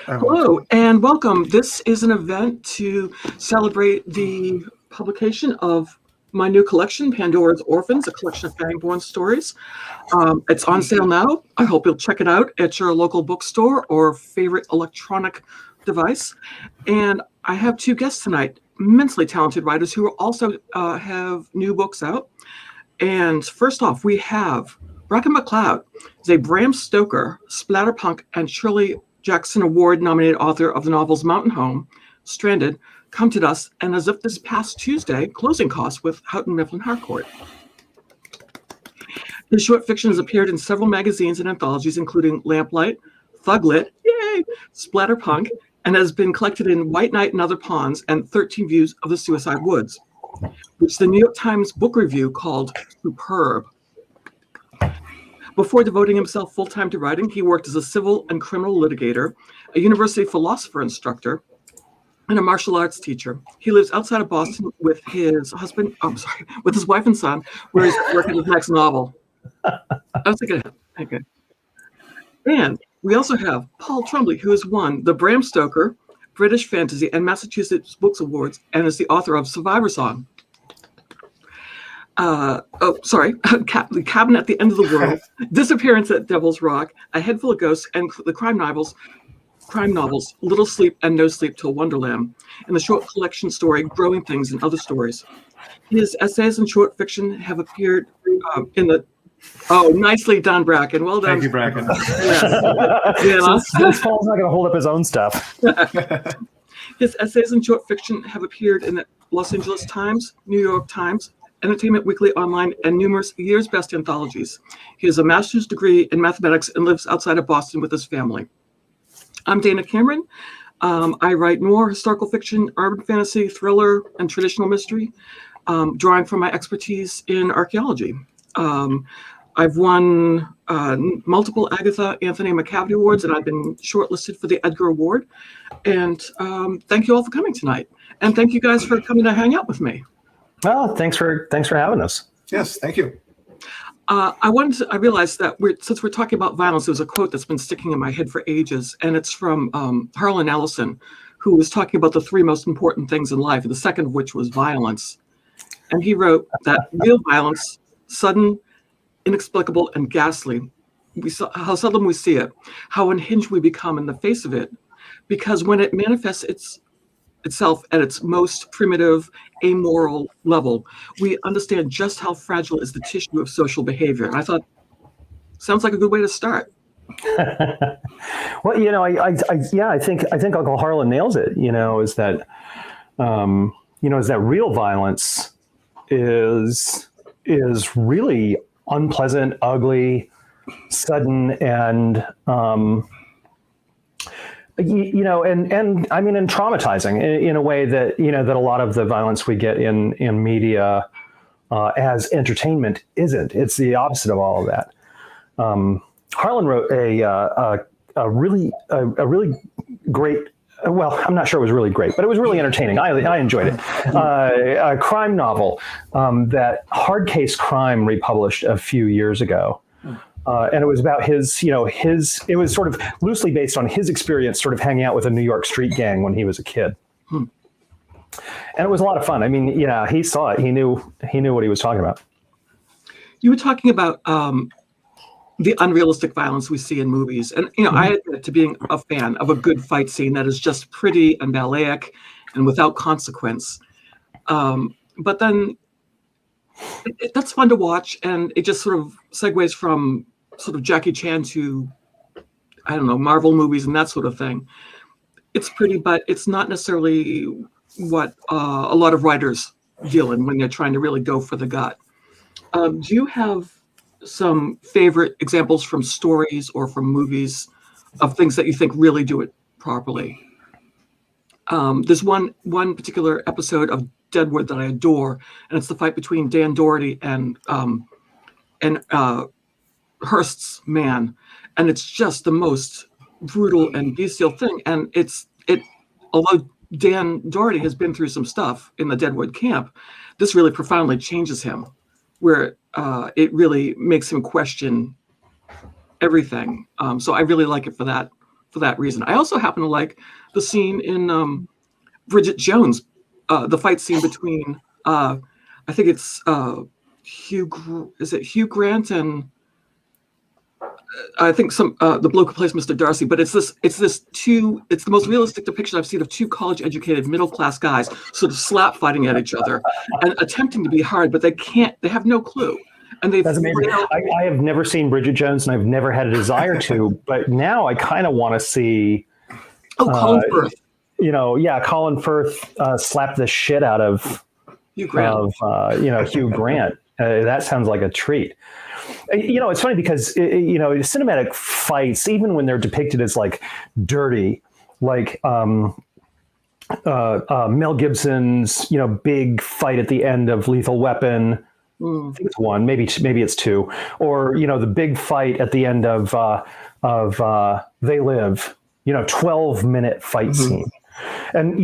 Hello and welcome. This is an event to celebrate the publication of my new collection, Pandora's Orphans, a collection of fang-born stories. It's on sale now. I hope you'll check it out at your local bookstore or favorite electronic device. And I have two guests tonight, immensely talented writers who also have new books out. And first off, we have Bracken MacLeod, is a Bram Stoker, Splatterpunk, and Shirley Jackson Award nominated author of the novels Mountain Home, Stranded, Come to Us, and As If This Past Tuesday, Closing Costs with Houghton Mifflin Harcourt. His short fiction has appeared in several magazines and anthologies, including LampLight, ThugLit, yay, Splatterpunk, and has been collected in White Knight and Other Pawns and 13 Views of the Suicide Woods, which the New York Times Book Review called superb. Before devoting himself full-time to writing, he worked as a civil and criminal litigator, a university philosopher instructor, and a martial arts teacher. He lives outside of Boston with his with his wife and son, where he's working on his next novel. I was thinking, okay. And we also have Paul Tremblay, who has won the Bram Stoker, British Fantasy, and Massachusetts Books Awards, and is the author of Survivor Song. The Cabin at the End of the World, Disappearance at Devil's Rock, A Head Full of Ghosts, and the crime novels, Little Sleep and No Sleep Till Wonderland, and the short collection story, Growing Things and Other Stories. His essays and short fiction have appeared in the... Oh, nicely done, Bracken. Well done. Thank you, Bracken. Yes. Since Paul's not going to hold up his own stuff. His essays and short fiction have appeared in the Los Angeles Times, New York Times, Entertainment Weekly Online, and numerous years' best anthologies. He has a master's degree in mathematics and lives outside of Boston with his family. I'm Dana Cameron. I write noir, historical fiction, urban fantasy, thriller, and traditional mystery, drawing from my expertise in archaeology. I've won multiple Agatha, Anthony, and Macavity Awards, and I've been shortlisted for the Edgar Award. And thank you all for coming tonight. And thank you guys for coming to hang out with me. Well, thanks for having us. Yes, thank you. I realized that since we're talking about violence, there's a quote that's been sticking in my head for ages, and it's from Harlan Ellison, who was talking about the three most important things in life, the second of which was violence. And he wrote that real violence, sudden, inexplicable, and ghastly, how seldom we see it, how unhinged we become in the face of it, because when it manifests itself at its most primitive, amoral level, we understand just how fragile is the tissue of social behavior. And I thought, sounds like a good way to start. Well, I think Uncle Harlan nails it. Is that real violence is really unpleasant, ugly, sudden, and and I mean, and traumatizing in a way that, that a lot of the violence we get in media as entertainment isn't. It's the opposite of all of that. Harlan wrote a really great, well, I'm not sure it was really great, but it was really entertaining. I enjoyed it. A crime novel that Hard Case Crime republished a few years ago. And it was about it was sort of loosely based on his experience sort of hanging out with a New York street gang when he was a kid. And it was a lot of fun. I mean, he saw it. He knew what he was talking about. You were talking about the unrealistic violence we see in movies. And, I admit to being a fan of a good fight scene that is just pretty and balletic and without consequence. But then that's fun to watch. And it just sort of segues from sort of Jackie Chan to, I don't know, Marvel movies and that sort of thing. It's pretty, but it's not necessarily what a lot of writers deal in when they're trying to really go for the gut. Do you have some favorite examples from stories or from movies of things that you think really do it properly? There's one particular episode of Deadwood that I adore, and it's the fight between Dan Doherty and Hearst's man, and it's just the most brutal and bestial thing. And although Dan Doherty has been through some stuff in the Deadwood camp, this really profoundly changes him, where it really makes him question everything. So I really like it for for that reason. I also happen to like the scene in Bridget Jones, the fight scene between I think it's Hugh Grant and I think the bloke who plays Mr. Darcy, but it's the most realistic depiction I've seen of two college-educated middle-class guys sort of slap fighting at each other and attempting to be hard, but they have no clue. And That's amazing. I have never seen Bridget Jones, and I've never had a desire to, but now I kind of want to see. Colin Firth. Colin Firth slapped the shit out of Hugh Grant. Hugh Grant. That sounds like a treat. It's funny because cinematic fights, even when they're depicted as like dirty, like Mel Gibson's big fight at the end of Lethal Weapon. I think it's one, maybe it's two, or the big fight at the end of They Live. 12-minute fight scene. And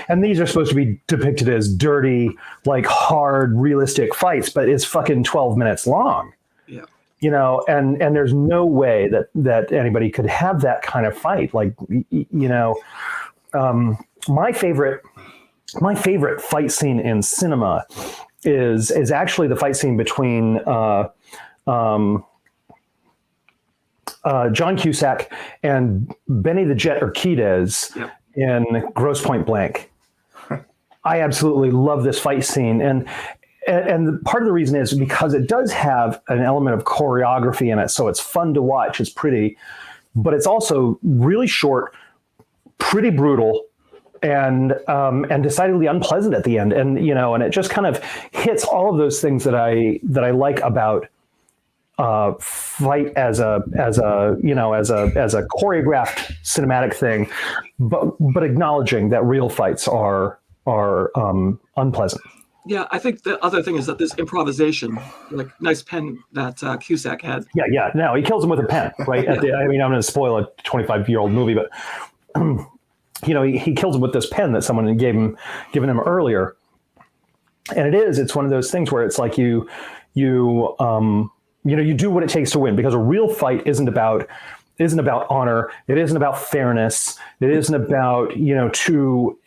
and these are supposed to be depicted as dirty, like hard, realistic fights, but it's fucking 12 minutes long. Yeah. And there's no way that anybody could have that kind of fight. Like, my favorite fight scene in cinema is actually the fight scene between John Cusack and Benny the Jet Urquidez in Grosse Pointe Blank. I absolutely love this fight scene. And part of the reason is because it does have an element of choreography in it. So it's fun to watch. It's pretty, but it's also really short, pretty brutal, and decidedly unpleasant at the end. And, and it just kind of hits all of those things that I like about fight as a choreographed cinematic thing, but acknowledging that real fights are unpleasant. Yeah, I think the other thing is that there's improvisation, like nice pen that Cusack had. Yeah. No, he kills him with a pen, right? I'm going to spoil a 25-year-old movie, but he kills him with this pen that someone had given him earlier, and it's one of those things where it's like you do what it takes to win, because a real fight isn't about honor. It isn't about fairness. It isn't about two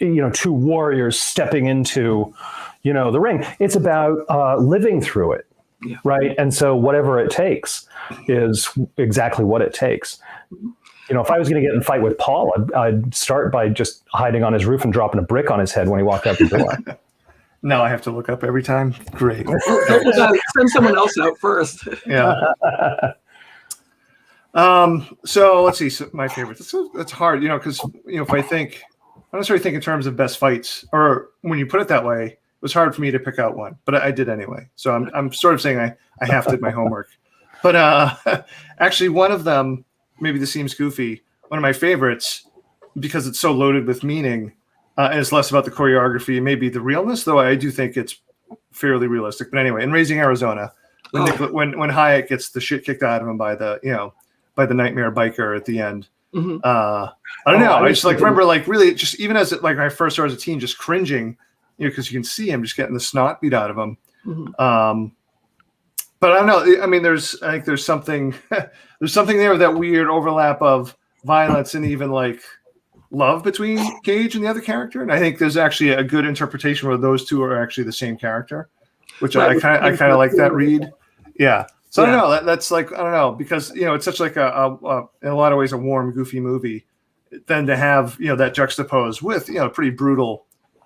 warriors stepping into the ring. It's about living through it, right? And so whatever it takes is exactly what it takes. If I was going to get in a fight with Paul, I'd start by just hiding on his roof and dropping a brick on his head when he walked out the door. Now I have to look up every time. Great. Send someone else out first. Yeah. So let's see. So my favorite. That's hard, because if I don't necessarily think in terms of best fights, or when you put it that way, it was hard for me to pick out one, but I did anyway. So I'm sort of saying I have to do my homework. But actually, one of them, maybe this seems goofy, one of my favorites, because it's so loaded with meaning, and it's less about the choreography, maybe the realness, though I do think it's fairly realistic. But anyway, in Raising Arizona, when Hyatt gets the shit kicked out of him by the nightmare biker at the end. Mm-hmm. I don't know. I just remember really just even as when I first started as a teen, just cringing, because you can see him just getting the snot beat out of him. Mm-hmm. But I don't know. I mean, there's something there with that weird overlap of violence and even love between Cage and the other character. And I think there's actually a good interpretation where those two are actually the same character, which I kind of like that read. Yeah. So I don't know. That's I don't know, because it's such in a lot of ways a warm, goofy movie. Then to have that juxtaposed with a pretty brutal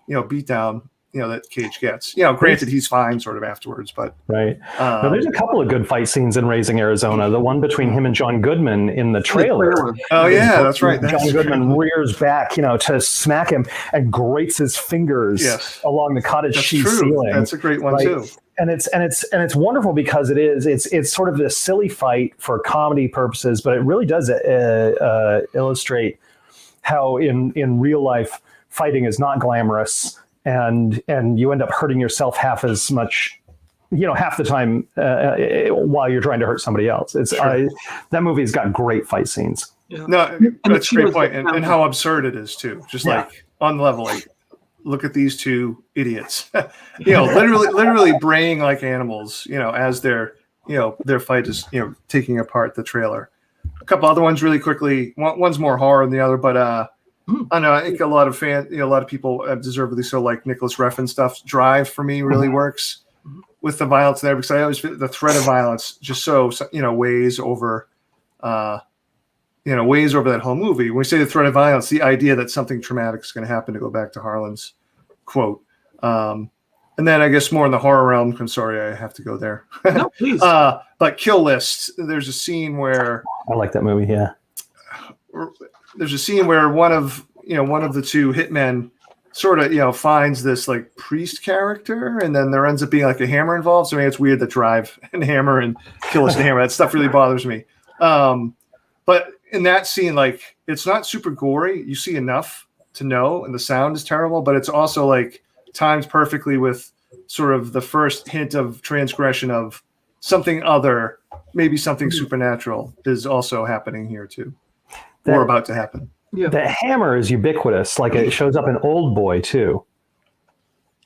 beatdown that Cage gets. Granted he's fine sort of afterwards, but right. Now, there's a couple of good fight scenes in Raising Arizona. The one between him and John Goodman in the trailer. Oh yeah, that's right. John Goodman rears back, to smack him and grates his fingers along the cottage cheese ceiling. That's a great one too. And it's wonderful because it's sort of this silly fight for comedy purposes, but it really does illustrate how in real life fighting is not glamorous, and you end up hurting yourself half as much, half the time while you're trying to hurt somebody else. That movie's got great fight scenes. Yeah. No, that's a great point, and how absurd it is too. Just on the level, look at these two idiots, literally braying like animals, as their fight is, taking apart the trailer. couple other ones really quickly. One's more horror than the other, but I don't know. I think a lot of people deservedly so like Nicholas Refn stuff. Drive for me really works with the violence there, because I always feel the threat of violence just so weighs over that whole movie. When we say the threat of violence, the idea that something traumatic is going to happen, to go back to Harlan's quote. And then I guess more in the horror realm. I'm sorry, I have to go there. No, please. But Kill List, there's a scene where I like that movie. Yeah. There's a scene where one of the two hitmen sort of finds this like priest character, and then there ends up being like a hammer involved. So I mean, it's weird that Drive and Hammer and Kill List and Hammer, that stuff really bothers me. But in that scene, like, it's not super gory. You see enough to know, and the sound is terrible, but it's also like timed perfectly with sort of the first hint of transgression of something other, maybe something supernatural is also happening here too, or about to happen. Yeah. The hammer is ubiquitous. Like, it shows up in Old Boy too,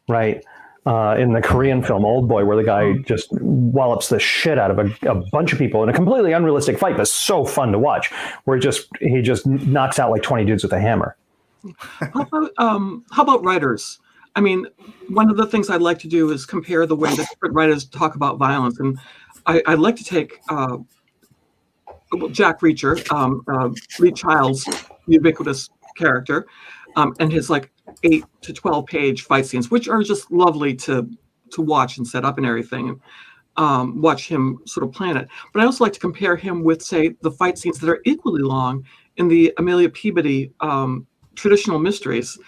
right? In the Korean film Old Boy, where the guy just wallops the shit out of a bunch of people in a completely unrealistic fight, but so fun to watch, where he just knocks out like 20 dudes with a hammer. How about writers? I mean, one of the things I'd like to do is compare the way that different writers talk about violence. And I'd like to take Jack Reacher, Lee Child's ubiquitous character, and his like 8 to 12 page fight scenes, which are just lovely to watch and set up and everything, and watch him sort of plan it. But I also like to compare him with, say, the fight scenes that are equally long in the Amelia Peabody traditional mysteries,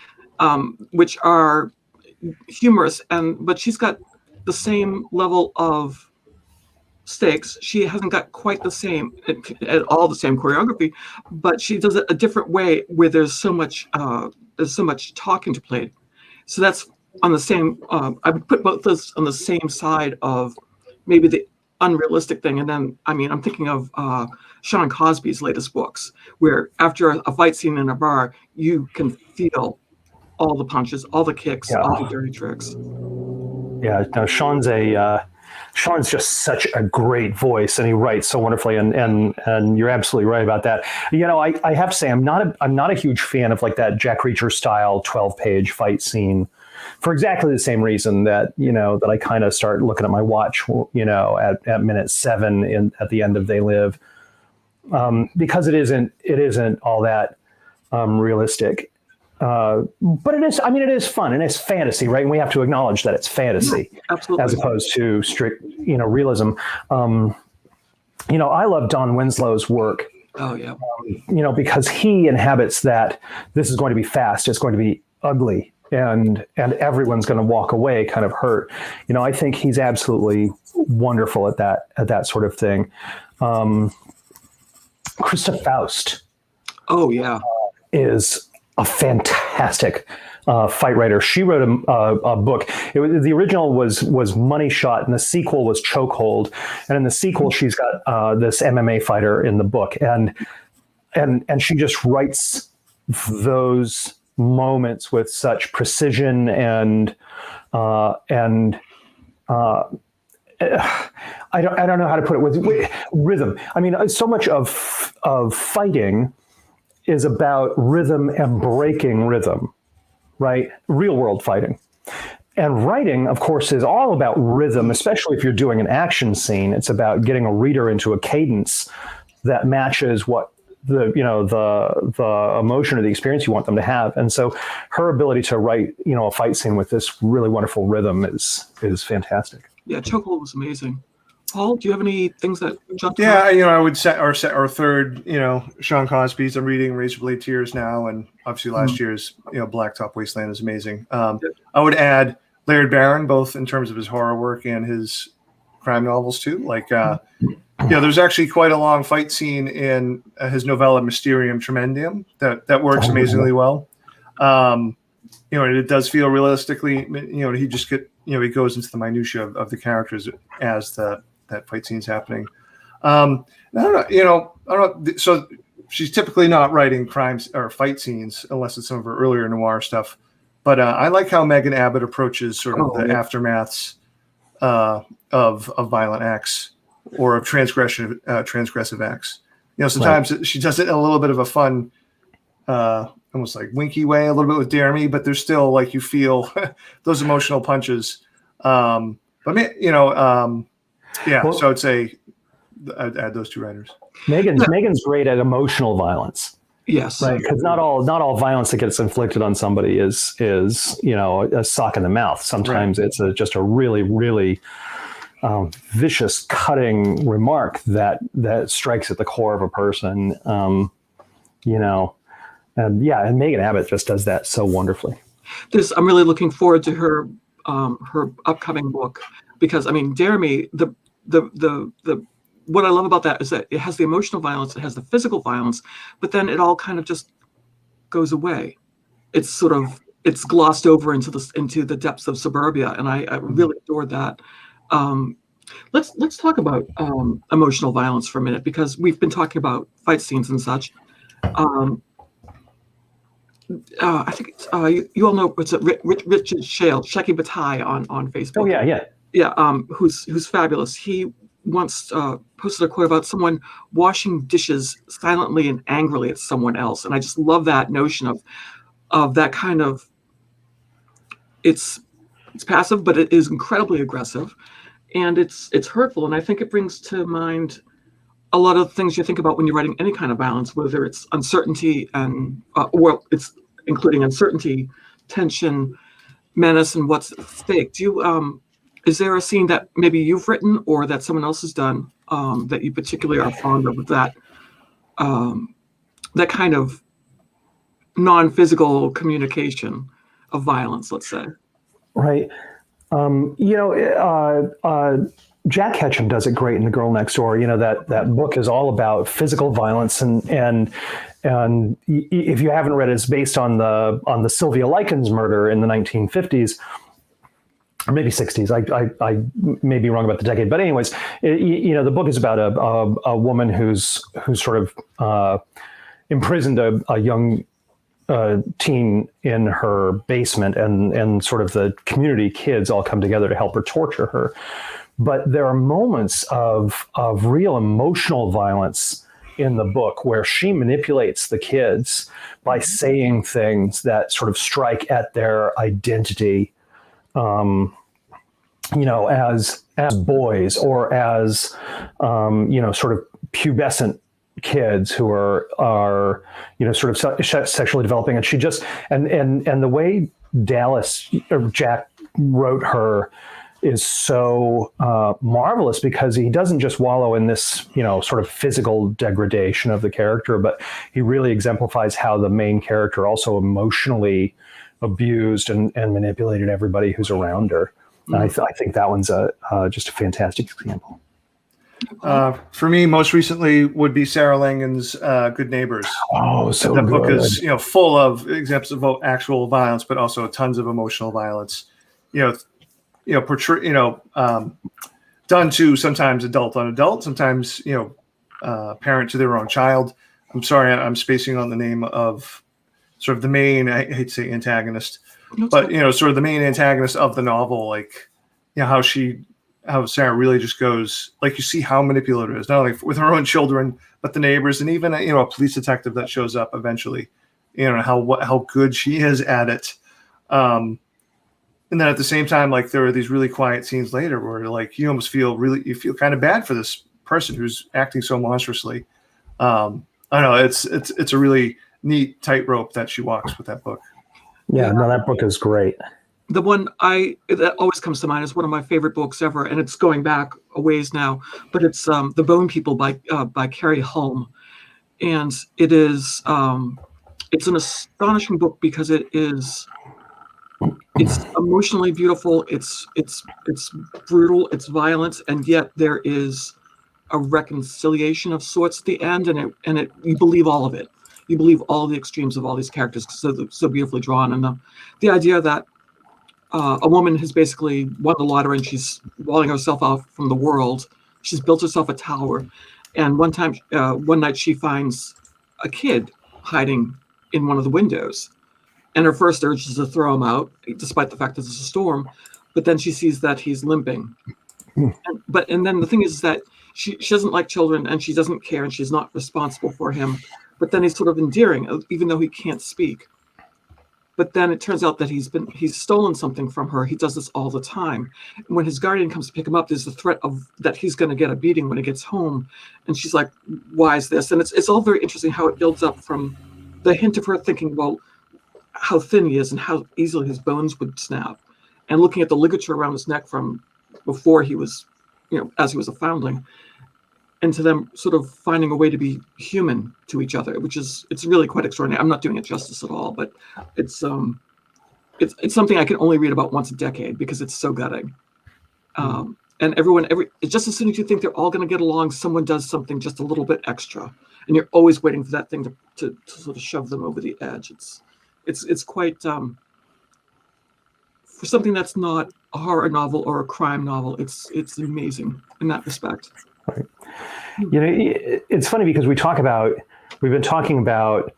which are humorous, but she's got the same level of stakes. She hasn't got quite the same choreography, but she does it a different way, where there's so much talking to play. So that's on the same. I would put both those on the same side of maybe the unrealistic thing. And then, I mean, I'm thinking of Sean Cosby's latest books, where after a fight scene in a bar, you can feel all the punches, all the kicks, all the dirty tricks. Yeah, no, Sean's just such a great voice, and he writes so wonderfully, and you're absolutely right about that. I have to say, I'm not a huge fan of like that Jack Reacher style 12-page fight scene, for exactly the same reason that that I kind of start looking at my watch, at minute 7 at the end of They Live, because it isn't all that realistic. But it is. I mean, it is fun and it's fantasy, right? And we have to acknowledge that it's fantasy, absolutely, as opposed to strict, realism. I love Don Winslow's work. Oh yeah. Because he inhabits that. This is going to be fast. It's going to be ugly, and everyone's going to walk away kind of hurt. I think he's absolutely wonderful at that sort of thing. Krista Faust. Oh yeah. Is a fantastic fight writer. She wrote a book. The original was Money Shot, and the sequel was Chokehold. And in the sequel, she's got this MMA fighter in the book, and she just writes those moments with such precision and I don't know how to put it, with rhythm. I mean, so much of fighting is about rhythm and breaking rhythm, right? Real world fighting. And writing, of course, is all about rhythm, especially if you're doing an action scene. It's about getting a reader into a cadence that matches what the emotion or the experience you want them to have. And so her ability to write, a fight scene with this really wonderful rhythm is fantastic. Yeah, Chokehold was amazing. Paul, do you have any things that jumped out? I would set our third, Sean Cosby's. I'm reading Razorblade Tears now, and obviously last year's, Blacktop Wasteland is amazing. I would add Laird Barron, both in terms of his horror work and his crime novels too. Like, there's actually quite a long fight scene in his novella Mysterium Tremendum that works amazingly well. It does feel realistically, he just he goes into the minutia of the characters as that fight scene's happening. I don't know. So she's typically not writing crimes or fight scenes unless it's some of her earlier noir stuff. But I like how Megan Abbott approaches sort of the aftermaths of violent acts or of transgressive acts. sometimes she does it in a little bit of a fun, almost like winky way, a little bit with Jeremy, but there's still like you feel those emotional punches. So I'd say I'd add those two writers. Megan's great at emotional violence. Yes, right. Because not all violence that gets inflicted on somebody is a sock in the mouth. Sometimes it's just a really, really vicious, cutting remark that strikes at the core of a person. And Megan Abbott just does that so wonderfully. I'm really looking forward to her upcoming book, because Jeremy, the what I love about that is that it has the emotional violence, it has the physical violence, but then it all kind of just goes away. It's glossed over into the depths of suburbia, and I really adored that. Let's talk about emotional violence for a minute, because we've been talking about fight scenes and such. I think you all know it's Richard Shale, Shecky Bataille on Facebook. Oh yeah. Who's fabulous. He once posted a quote about someone washing dishes silently and angrily at someone else, and I just love that notion of that kind of. It's passive, but it is incredibly aggressive, and it's hurtful, and I think it brings to mind a lot of things you think about when you're writing any kind of violence, whether it's uncertainty and it's including uncertainty, tension, menace, and what's at stake. Do you is there a scene that maybe you've written or that someone else has done that you particularly are fond of, that kind of non-physical communication of violence, let's say? Right. Jack Ketchum does it great in The Girl Next Door. That book is all about physical violence, and if you haven't read it, it's based on the Sylvia Likens murder in the 1950s. Or maybe 60s. I may be wrong about the decade, but anyways, the book is about a woman who's sort of imprisoned a young teen in her basement, and sort of the community kids all come together to help her torture her. But there are moments of real emotional violence in the book where she manipulates the kids by saying things that sort of strike at their identity, as boys, or as sort of pubescent kids who are sort of sexually developing. And she just and the way Jack wrote her is so marvelous, because he doesn't just wallow in this sort of physical degradation of the character, but he really exemplifies how the main character also emotionally abused and manipulated everybody who's around her. Mm-hmm. I think that one's just a fantastic example. For me, most recently would be Sarah Langen's Good Neighbors. Oh, so that good. Book is full of examples of actual violence, but also tons of emotional violence. Done to sometimes adult on adult, sometimes parent to their own child. I'm sorry, I'm spacing on the name of sort of the main. I hate to say antagonist, but sort of the main antagonist of the novel. Like, how Sarah really just goes, like, you see how manipulative it is, not only with her own children, but the neighbors, and even a police detective that shows up eventually. How good she is at it. And then at the same time, like, there are these really quiet scenes later where, like, you almost feel kind of bad for this person who's acting so monstrously. I don't know. It's a really neat tightrope that she walks with that book. Yeah, no, that book is great. The one that always comes to mind is one of my favorite books ever, and it's going back a ways now, but it's The Bone People by Carrie Hulme. And it is it's an astonishing book because it's emotionally beautiful, it's brutal, it's violent, and yet there is a reconciliation of sorts at the end, and it you believe all of it. You believe all the extremes of all these characters, so beautifully drawn. And the idea that a woman has basically won the lottery and she's walling herself out from the world. She's built herself a tower, and one night she finds a kid hiding in one of the windows. And her first urge is to throw him out, despite the fact that it's a storm. But then she sees that he's limping. And then the thing is that she doesn't like children, and she doesn't care, and she's not responsible for him. But then he's sort of endearing, even though he can't speak. But then it turns out that he's stolen something from her. He does this all the time. And when his guardian comes to pick him up, there's the threat of that he's going to get a beating when he gets home. And she's like, "Why is this?" And it's all very interesting how it builds up from the hint of her thinking, well, how thin he is and how easily his bones would snap, and looking at the ligature around his neck from before he was, as he was a foundling, and to them sort of finding a way to be human to each other, it's really quite extraordinary. I'm not doing it justice at all, but it's something I can only read about once a decade because it's so gutting. And just as soon as you think they're all going to get along, someone does something just a little bit extra, and you're always waiting for that thing to sort of shove them over the edge. It's quite for something that's not a horror novel or a crime novel. It's amazing in that respect. Right. It's funny because we've been talking about,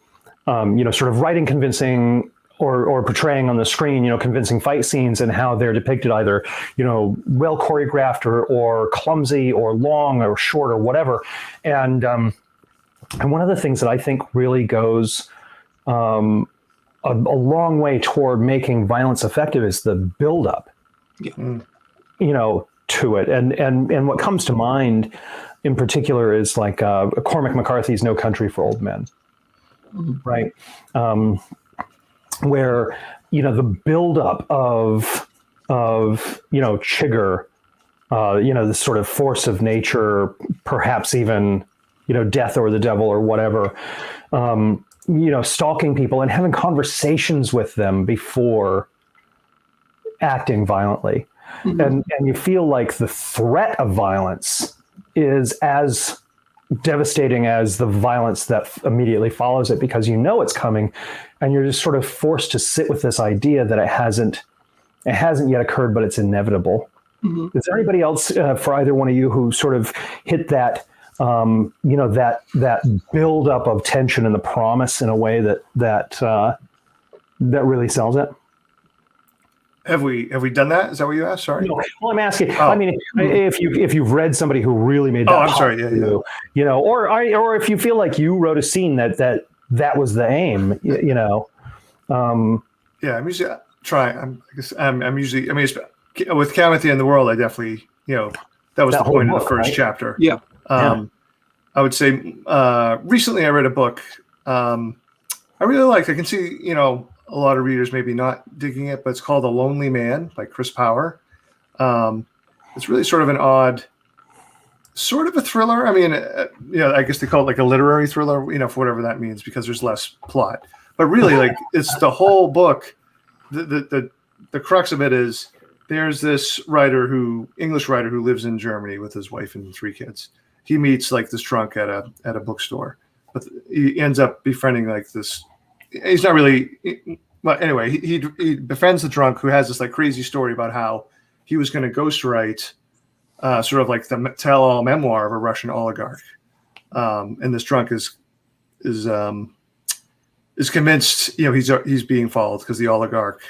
sort of writing convincing or portraying on the screen, convincing fight scenes and how they're depicted either, well choreographed or clumsy or long or short or whatever. And one of the things that I think really goes a long way toward making violence effective is the buildup, to it. And what comes to mind in particular is like Cormac McCarthy's No Country for Old Men, right? Where, the buildup of Chigger, this sort of force of nature, perhaps even, death or the devil or whatever, stalking people and having conversations with them before acting violently. And you feel like the threat of violence is as devastating as the violence that immediately follows it, because it's coming, and you're just sort of forced to sit with this idea that it hasn't yet occurred, but it's inevitable. Is there anybody else for either one of you who sort of hit that, that buildup of tension and the promise in a way that really sells it? Have we done that? Is that what you asked? Sorry. No, well, I'm asking. Oh. I mean, if you've read somebody who really made that. Oh, I'm sorry. Yeah. Or if you feel like you wrote a scene that was the aim. Yeah, I'm usually trying. I'm usually. I mean, with Calamity in the World, I definitely, that was the point of the first chapter. Yeah. I would say recently I read a book I really liked. I can see, a lot of readers maybe not digging it, but it's called A Lonely Man by Chris Power. It's really sort of an odd, sort of a thriller. I mean, I guess they call it like a literary thriller, for whatever that means, because there's less plot. But really, like, it's the whole book. The crux of it is there's this English writer who lives in Germany with his wife and 3 kids. He meets like this drunk at a bookstore, but he ends up befriending like this. He's not really, well, anyway, he befriends the drunk who has this like crazy story about how he was going to ghostwrite sort of like the tell-all memoir of a Russian oligarch. And this drunk is convinced, he's being followed because the oligarch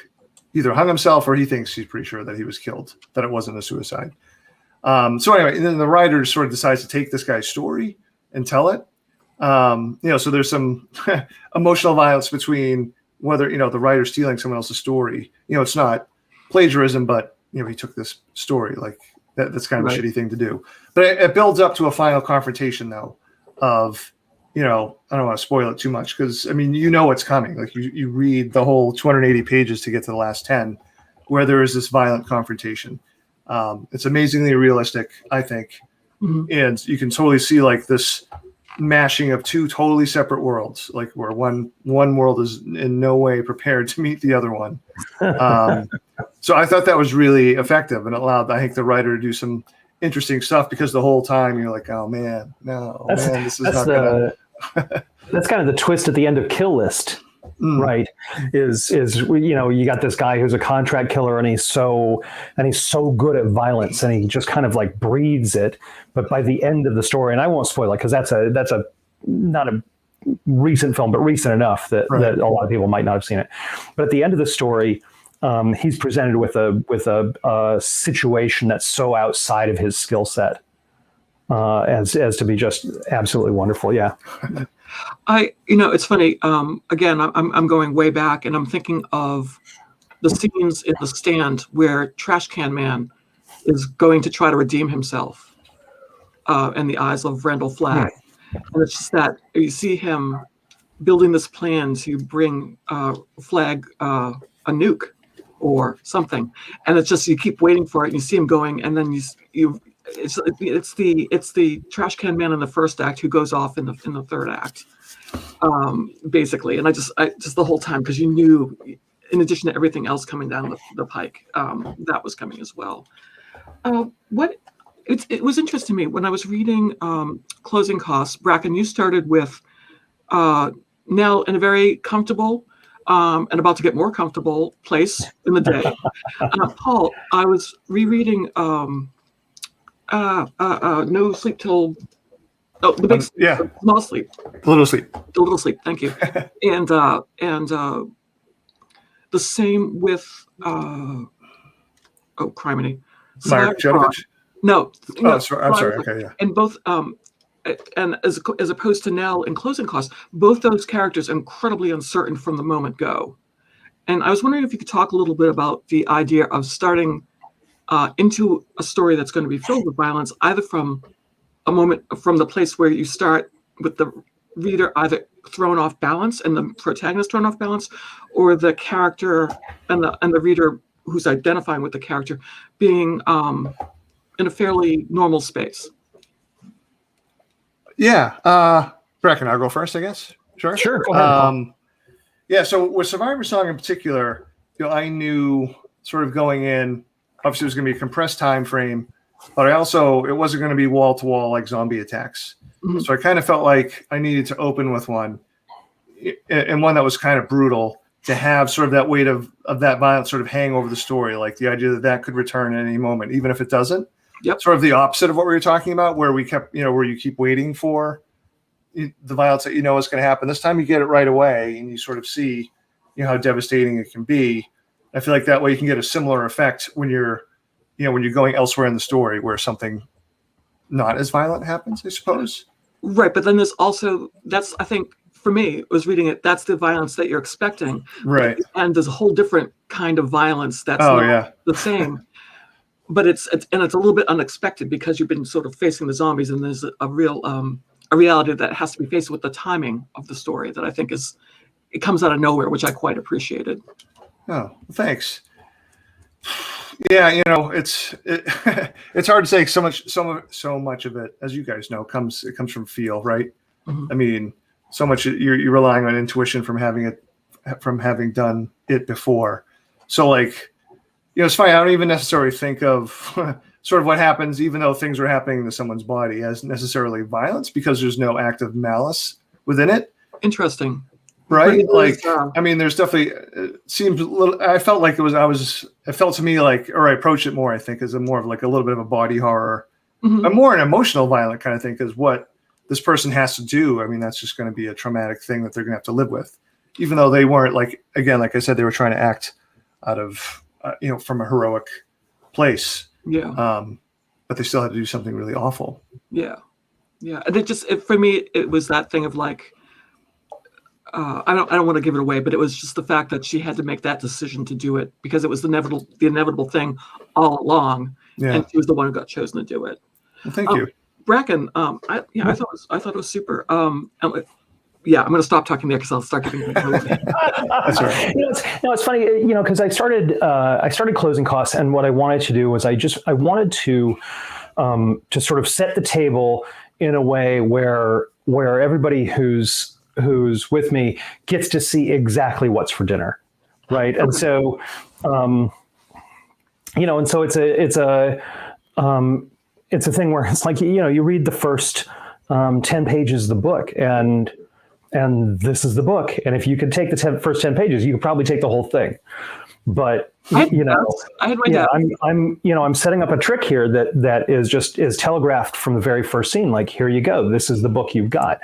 either hung himself or he thinks he's pretty sure that he was killed, that it wasn't a suicide. So anyway, and then the writer sort of decides to take this guy's story and tell it. So there's some emotional violence between whether, the writer stealing someone else's story. It's not plagiarism, but, he took this story. Like that's kind of a shitty thing to do. But it builds up to a final confrontation, though, of, I don't want to spoil it too much because, I mean, what's coming. Like you read the whole 280 pages to get to the last 10 where there is this violent confrontation. It's amazingly realistic, I think. Mm-hmm. And you can totally see like this mashing of 2 totally separate worlds, like where one world is in no way prepared to meet the other one. So I thought that was really effective and allowed, I think, the writer to do some interesting stuff because the whole time you're like, oh man, this is not gonna. That's kind of the twist at the end of Kill List, right? Is you got this guy who's a contract killer and he's so good at violence and he just kind of like breathes it. But by the end of the story, and I won't spoil it because that's not a recent film, but recent enough that a lot of people might not have seen it. But at the end of the story, he's presented with a situation that's so outside of his skill set as to be just absolutely wonderful. Yeah. It's funny. Again, I'm going way back, and I'm thinking of the scenes in The Stand where Trash Can Man is going to try to redeem himself in the eyes of Randall Flagg. And it's just that you see him building this plan to bring Flagg a nuke or something, and it's just you keep waiting for it. And you see him going, and then it's the Trash Can Man in the first act who goes off in the third act, basically. And I just the whole time, because you knew, in addition to everything else coming down the pike, that was coming as well. It was interesting to me when I was reading Closing Costs. Bracken, you started with Nell in a very comfortable and about to get more comfortable place in the day. Paul, I was rereading No Sleep Till the Big Sleep, Small Sleep, The Little Sleep. The Little Sleep. Thank you. and the same with criminy. Mark Jovovich? No. I'm sorry. Okay, yeah. And both, and as opposed to Nell in Closing Costs, both those characters incredibly uncertain from the moment go. And I was wondering if you could talk a little bit about the idea of starting into a story that's going to be filled with violence, either from the place where you start with the reader either thrown off balance and the protagonist thrown off balance, or the character and the reader who's identifying with the character being in a fairly normal space. Yeah. Bracken, I'll go first, I guess. Sure. Sure. Go ahead, yeah. So with Survivor Song in particular, I knew sort of going in, obviously it was going to be a compressed time frame, but it wasn't going to be wall to wall like zombie attacks. Mm-hmm. So I kind of felt like I needed to open with one, and one that was kind of brutal, to have sort of that weight of that violence sort of hang over the story, like the idea that could return at any moment, even if it doesn't. Yep. Sort of the opposite of what we were talking about, where we kept, where you keep waiting for the violence that is going to happen. This time you get it right away, and you sort of see, how devastating it can be. I feel like that way you can get a similar effect when you're going elsewhere in the story where something not as violent happens, I suppose. Right, but then there's also, I think for me, was reading it, that's the violence that you're expecting. Right. And there's a whole different kind of violence that's not the same. But it's a little bit unexpected because you've been sort of facing the zombies, and there's a real a reality that has to be faced with the timing of the story that I think it comes out of nowhere, which I quite appreciated. Oh, thanks. Yeah, it's hard to say. So much of it, as you guys know, comes from feel, right? Mm-hmm. I mean, so much you're relying on intuition from having done it before. So it's funny. I don't even necessarily think of sort of what happens, even though things are happening to someone's body, as necessarily violence, because there's no act of malice within it. Interesting. Right? I mean, there's definitely, it seems a little, I felt like it felt to me like, or I approached it more, I think, as more of like a little bit of a body horror, mm-hmm. more an emotional violent kind of thing, because what this person has to do, I mean, that's just going to be a traumatic thing that they're going to have to live with, even though they weren't like I said, they were trying to act out of, from a heroic place. Yeah. But they still had to do something really awful. Yeah. Yeah. And for me, it was that thing of like, I don't want to give it away, but it was just the fact that she had to make that decision to do it because it was the inevitable thing all along, and she was the one who got chosen to do it. Well, thank you, Bracken. I thought it was super. I'm going to stop talking there because I'll start giving. That's all right. It's funny, because I started Closing Costs, and what I wanted to do was I wanted to sort of set the table in a way where everybody who's with me gets to see exactly what's for dinner, right? And so, and so it's a thing where it's like, you read the first 10 pages of the book, and this is the book. And if you could take the first 10 pages, you could probably take the whole thing. But I'm setting up a trick here that is telegraphed from the very first scene. Like, here you go. This is the book you've got.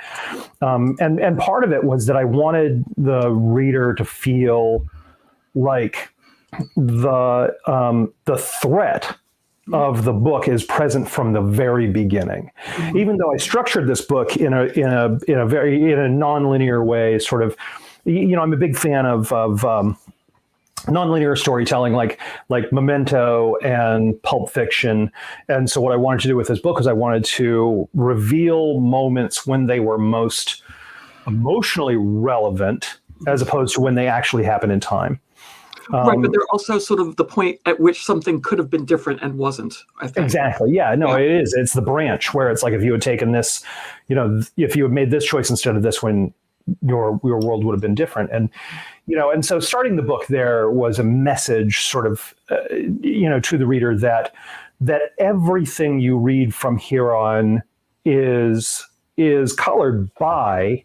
And part of it was that I wanted the reader to feel like the threat of the book is present from the very beginning. Even though I structured this book in a nonlinear way, sort of, I'm a big fan of nonlinear storytelling, like Memento and Pulp Fiction. And so what I wanted to do with this book is I wanted to reveal moments when they were most emotionally relevant, as opposed to when they actually happen in time. Right, but they're also sort of the point at which something could have been different and wasn't, I think. Exactly. Yeah, no, It is. It's the branch where it's like, if you had taken this, if you had made this choice instead of this one, your world would have been different. And, and so starting the book there was a message sort of, to the reader that everything you read from here on is colored by,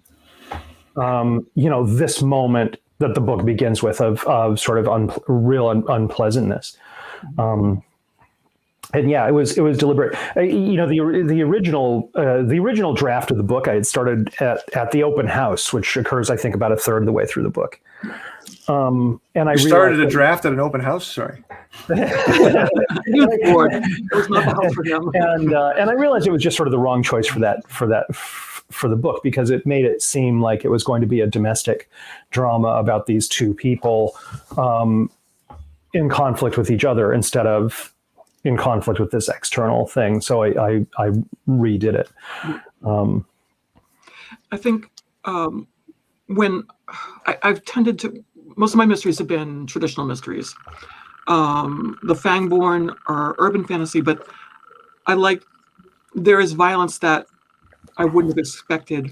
this moment that the book begins with of sort of real unpleasantness. And yeah, it was deliberate. The original draft of the book I had started at the open house, which occurs, I think, about a third of the way through the book. And I started a draft at an open house. Sorry. It was not the house for them. And I realized it was just sort of the wrong choice for the book, because it made it seem like it was going to be a domestic drama about these two people in conflict with each other instead of in conflict with this external thing. So I redid it. I think when I've tended to, most of my mysteries have been traditional mysteries. The Fangborn are urban fantasy, but there is violence that I wouldn't have expected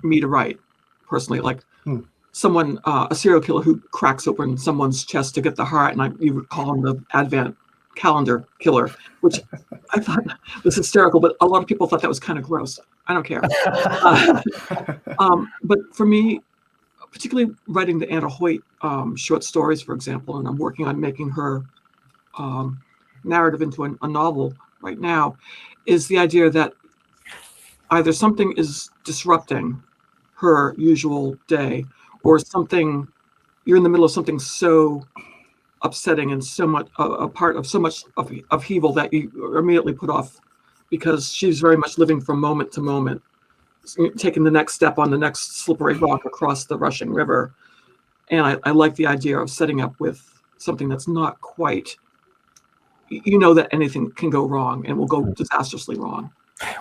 me to write personally, like someone, a serial killer who cracks open someone's chest to get the heart, and you would call him the Advent calendar killer, which I thought was hysterical, but a lot of people thought that was kind of gross. I don't care. But for me, particularly writing the Anna Hoyt short stories, for example, and I'm working on making her narrative into a novel right now, is the idea that either something is disrupting her usual day, or you're in the middle of something so upsetting and so much a part of so much of upheaval that you are immediately put off, because she's very much living from moment to moment, taking the next step on the next slippery rock across the rushing river. And I like the idea of setting up with something that's not quite, that anything can go wrong and will go disastrously wrong.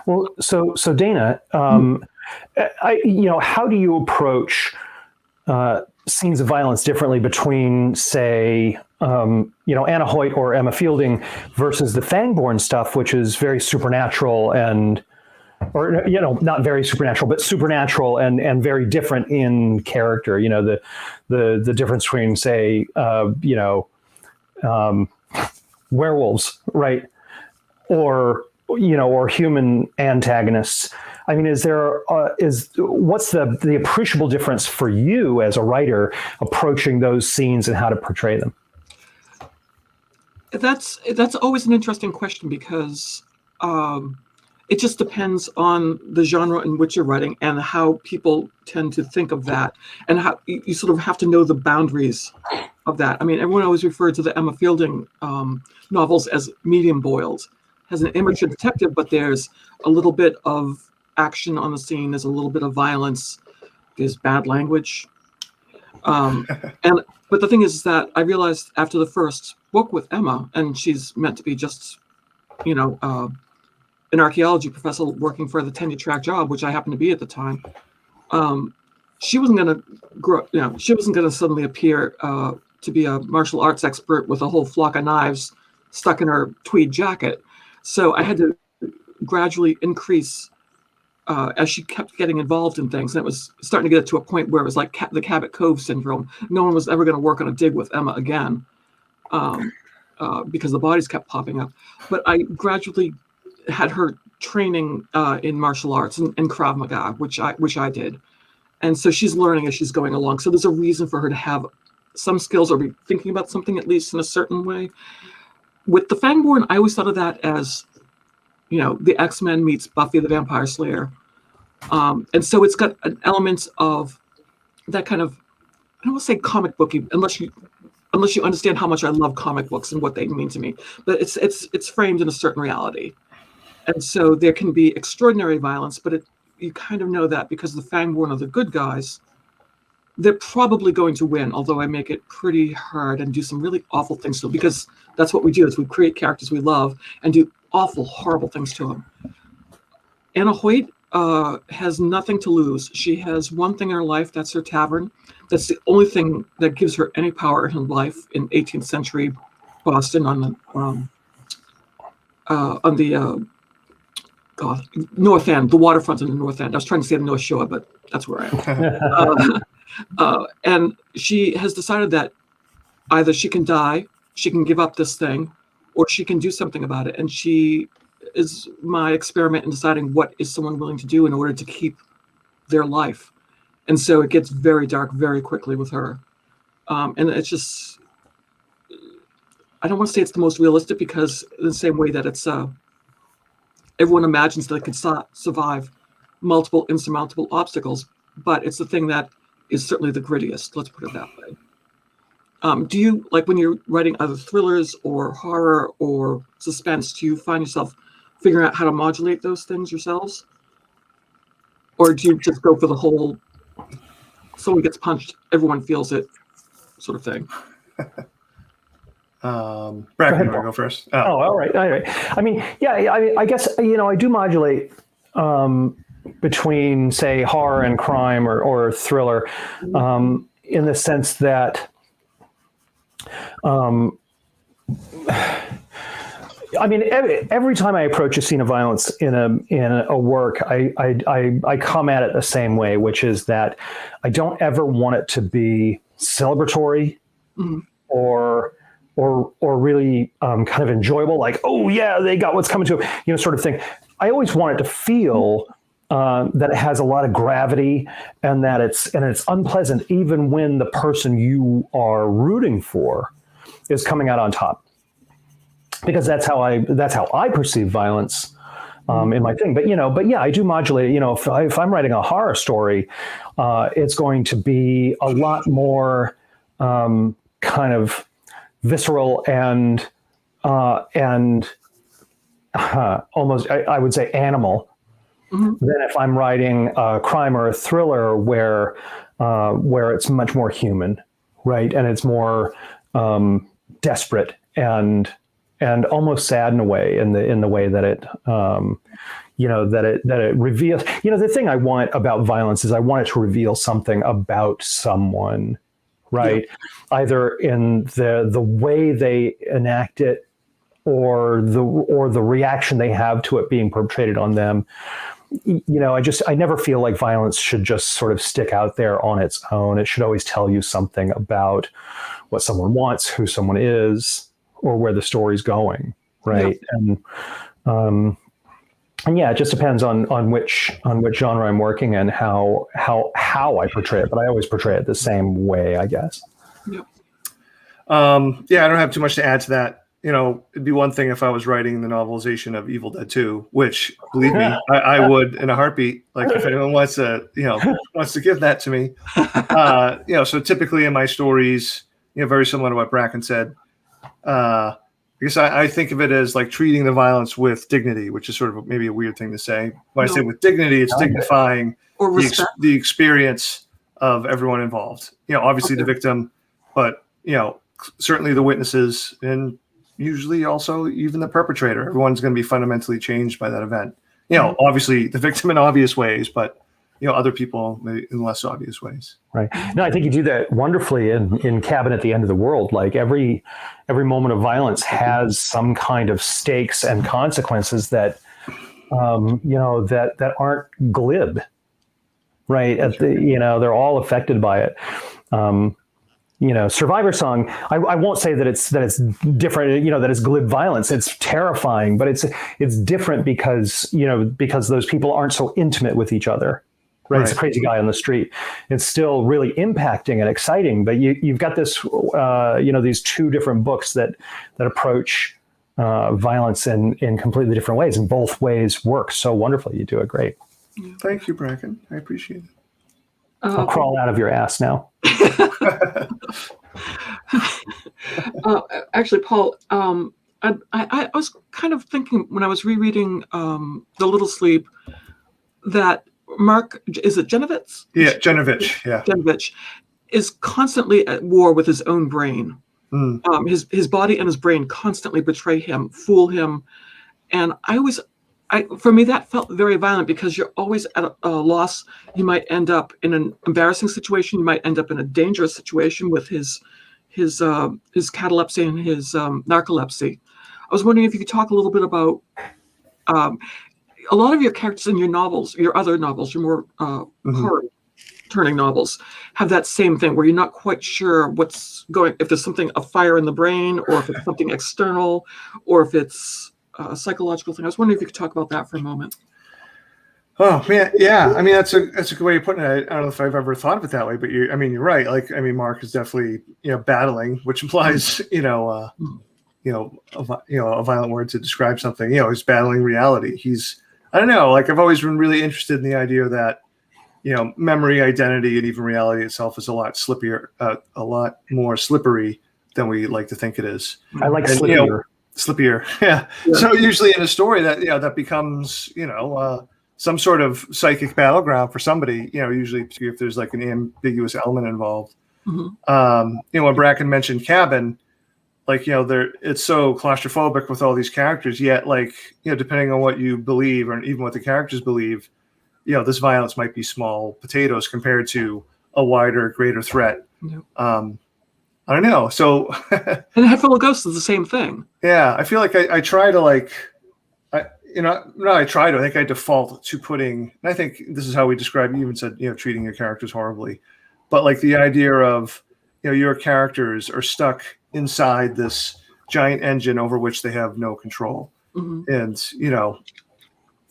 Well, so Dana, how do you approach scenes of violence differently between, say, Anna Hoyt or Emma Fielding versus the Fangborn stuff, which is very supernatural not very supernatural, but supernatural and very different in character. The difference between, say, werewolves, right, or human antagonists. I mean, what's the appreciable difference for you as a writer approaching those scenes and how to portray them? That's always an interesting question, because it just depends on the genre in which you're writing and how people tend to think of that, and how you sort of have to know the boundaries of that. I mean, everyone always referred to the Emma Fielding novels as medium boiled. Has an amateur detective, but there's a little bit of action on the scene. There's a little bit of violence. There's bad language. But the thing is that I realized after the first book with Emma, and she's meant to be just, an archaeology professor working for the tenure-track job, which I happened to be at the time. She wasn't going to grow. She wasn't going to suddenly appear to be a martial arts expert with a whole flock of knives stuck in her tweed jacket. So I had to gradually increase as she kept getting involved in things. And it was starting to get to a point where it was like the Cabot Cove syndrome. No one was ever going to work on a dig with Emma again because the bodies kept popping up. But I gradually had her training in martial arts and Krav Maga, which I did. And so she's learning as she's going along. So there's a reason for her to have some skills or be thinking about something at least in a certain way. With the Fangborn, I always thought of that as, the X-Men meets Buffy the Vampire Slayer. And so it's got an element of that kind of, I don't want to say comic booky, unless unless you understand how much I love comic books and what they mean to me. But it's framed in a certain reality. And so there can be extraordinary violence, but you kind of know that because the Fangborn are the good guys, they're probably going to win, although I make it pretty hard and do some really awful things to them, because that's what we do, is we create characters we love and do awful, horrible things to them. Anna Hoyt has nothing to lose. She has one thing in her life, that's her tavern. That's the only thing that gives her any power in her life in 18th century Boston on the North End, the waterfront in the North End. I was trying to say the North Shore, but that's where I am. And she has decided that either she can die, she can give up this thing, or she can do something about it. And she is my experiment in deciding what is someone willing to do in order to keep their life. And so it gets very dark very quickly with her. And it's just, I don't want to say it's the most realistic, because in the same way that it's, everyone imagines they could survive multiple insurmountable obstacles, but it's the thing that is certainly the grittiest, let's put it that way. Do you, like when you're writing either thrillers or horror or suspense, do you find yourself figuring out how to modulate those things yourselves? Or do you just go for the whole, someone gets punched, everyone feels it sort of thing? Bracken, you want to go first? All right. I mean, yeah, I guess, I do modulate between, say, horror and crime or thriller, in the sense that, I mean, every time I approach a scene of violence in a work, I come at it the same way, which is that I don't ever want it to be celebratory or really kind of enjoyable, like, oh yeah, they got what's coming to them, sort of thing. I always want it to feel that it has a lot of gravity, and that it's unpleasant, even when the person you are rooting for is coming out on top, because that's how I perceive violence in my thing. But yeah, I do modulate. If I'm writing a horror story, it's going to be a lot more kind of visceral and almost, I would say, animal, than if I'm writing a crime or a thriller where it's much more human, right? And it's more desperate and almost sad in a way, in the way that it that it reveals. The thing I want about violence is I want it to reveal something about someone, right? Yeah. Either in the way they enact it, or the reaction they have to it being perpetrated on them. I never feel like violence should just sort of stick out there on its own. It should always tell you something about what someone wants, who someone is, or where the story's going, right? Yeah. And yeah, it just depends on which genre I'm working and how I portray it, but I always portray it the same way, I guess. Yeah. Yeah, I don't have too much to add to that. It'd be one thing if I was writing the novelization of Evil Dead 2, which, believe me, I would in a heartbeat. Like, if anyone wants to give that to me. So typically in my stories, very similar to what Bracken said, I guess I think of it as like treating the violence with dignity, which is sort of maybe a weird thing to say. When I say with dignity, it's dignifying the experience of everyone involved. Obviously the victim, but certainly the witnesses, and usually also even the perpetrator. Everyone's going to be fundamentally changed by that event. Obviously the victim in obvious ways, but other people in less obvious ways. Right. No, I think you do that wonderfully in Cabin at the End of the World. Like every moment of violence has some kind of stakes and consequences that that aren't glib. Right. They're all affected by it. Survivor Song, I won't say that it's different, that it's glib violence. It's terrifying, but it's different because those people aren't so intimate with each other. Right. It's a crazy guy on the street. It's still really impacting and exciting, but you've got this, these two different books that approach violence in completely different ways, and both ways work so wonderfully. You do it great. Thank you, Bracken. I appreciate it. I'll crawl out of your ass now. Actually, Paul, I was kind of thinking when I was rereading The Little Sleep that Mark, is it Genovitz? Yeah, Genovich. Yeah. Genovich is constantly at war with his own brain. His body and his brain constantly betray him, fool him, and for me that felt very violent because you're always at a loss. You might end up in an embarrassing situation. You might end up in a dangerous situation with his catalepsy and his narcolepsy. I was wondering if you could talk a little bit about a lot of your characters in your novels, your other novels, your more horror-turning novels, have that same thing where you're not quite sure what's going, if there's a fire in the brain, or if it's something external, or if it's a psychological thing. I was wondering if you could talk about that for a moment. Oh man, yeah. I mean, that's a good way of putting it. I don't know if I've ever thought of it that way, but you're right. Like, I mean, Mark is definitely battling, which implies a violent word to describe something. He's battling reality. I don't know. Like, I've always been really interested in the idea that memory, identity, and even reality itself is a lot more slippery than we like to think it is. I like slippier. Slippier, yeah. So usually in a story that that becomes some sort of psychic battleground for somebody. Usually if there's like an ambiguous element involved. When Bracken mentioned Cabin, like it's so claustrophobic with all these characters. Yet, like depending on what you believe, or even what the characters believe, this violence might be small potatoes compared to a wider, greater threat. I don't know. So, and Head Full of Ghosts is the same thing. Yeah, I feel like I try to I think I default to putting, and I think this is how we describe. You even said treating your characters horribly, but like the idea of your characters are stuck inside this giant engine over which they have no control, and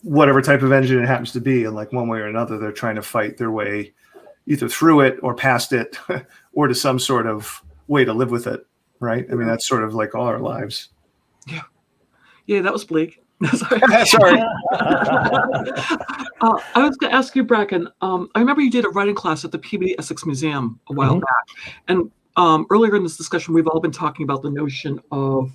whatever type of engine it happens to be, and like one way or another, they're trying to fight their way either through it or past it, or to some sort of way to live with it, right? I mean, that's sort of like all our lives. Yeah, that was bleak. Sorry. Sorry. I was going to ask you, Bracken. I remember you did a writing class at the Peabody Essex Museum a while back, and earlier in this discussion, we've all been talking about the notion of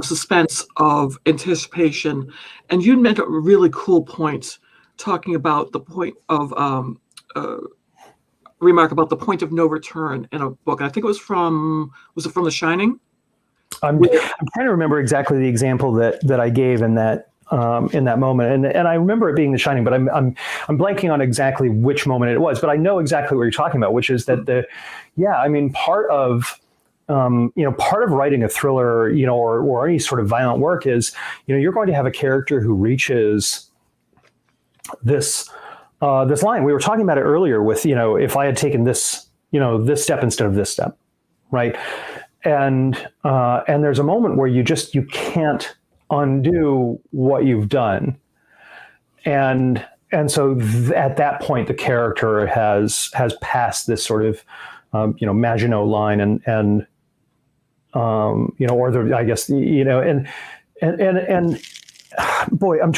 suspense, of anticipation, and you made a really cool point talking about the point of remark about the point of no return in a book. And I think it was from The Shining? I'm trying to remember exactly the example that I gave in that moment, and I remember it being The Shining, but I'm blanking on exactly which moment it was. But I know exactly what you're talking about, which is that part of writing a thriller, or any sort of violent work is, you're going to have a character who reaches this line. We were talking about it earlier with, if I had taken this step instead of this step, right? And there's a moment where you can't undo what you've done. And so at that point, the character has passed this sort of, Maginot Line and boy, I've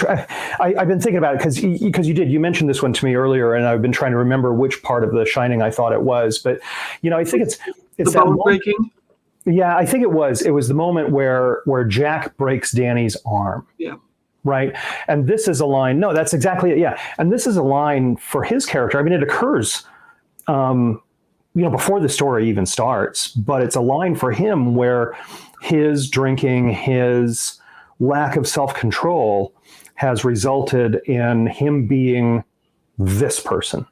been thinking about it because you mentioned this one to me earlier, and I've been trying to remember which part of The Shining I thought it was, but I think it's the bone breaking. Yeah, I think it was the moment where Jack breaks Danny's arm. Yeah. Right. And this is a line. No, that's exactly it. Yeah. And this is a line for his character. I mean, it occurs, before the story even starts, but it's a line for him where his drinking, his lack of self-control has resulted in him being this person,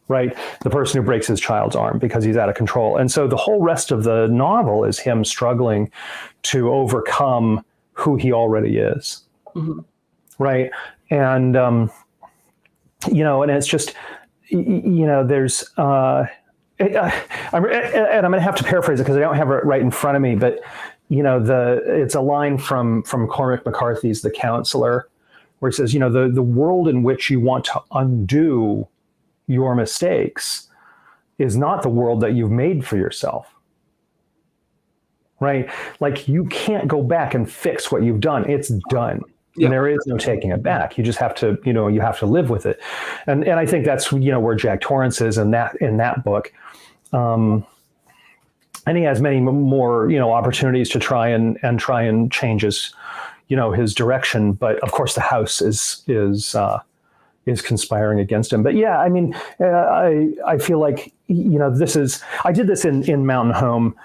right? The person who breaks his child's arm because he's out of control. And so the whole rest of the novel is him struggling to overcome who he already is. Mm-hmm. Right. And, and it's just, there's, I'm going to have to paraphrase it because I don't have it right in front of me, but it's a line from Cormac McCarthy's The Counselor, where he says, the world in which you want to undo your mistakes is not the world that you've made for yourself. Right? Like, you can't go back and fix what you've done. It's done. Yeah. And there is no taking it back. You just have to, you have to live with it. And I think that's, where Jack Torrance is in that book. And he has many more, opportunities to try and change his direction. But of course, the house is conspiring against him. But yeah, I mean, I feel like I did this in Mountain Home.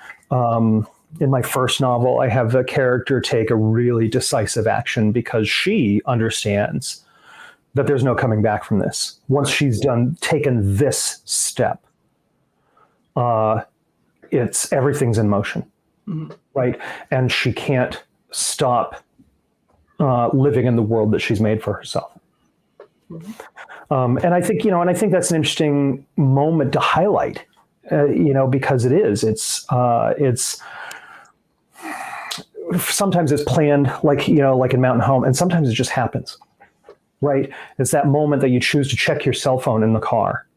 In my first novel, I have a character take a really decisive action because she understands that there's no coming back from this. Once she's taken this step, everything's in motion, right? And she can't stop living in the world that she's made for herself. And I think, that's an interesting moment to highlight, because it's sometimes it's planned, like in Mountain Home, and sometimes it just happens, right? It's that moment that you choose to check your cell phone in the car,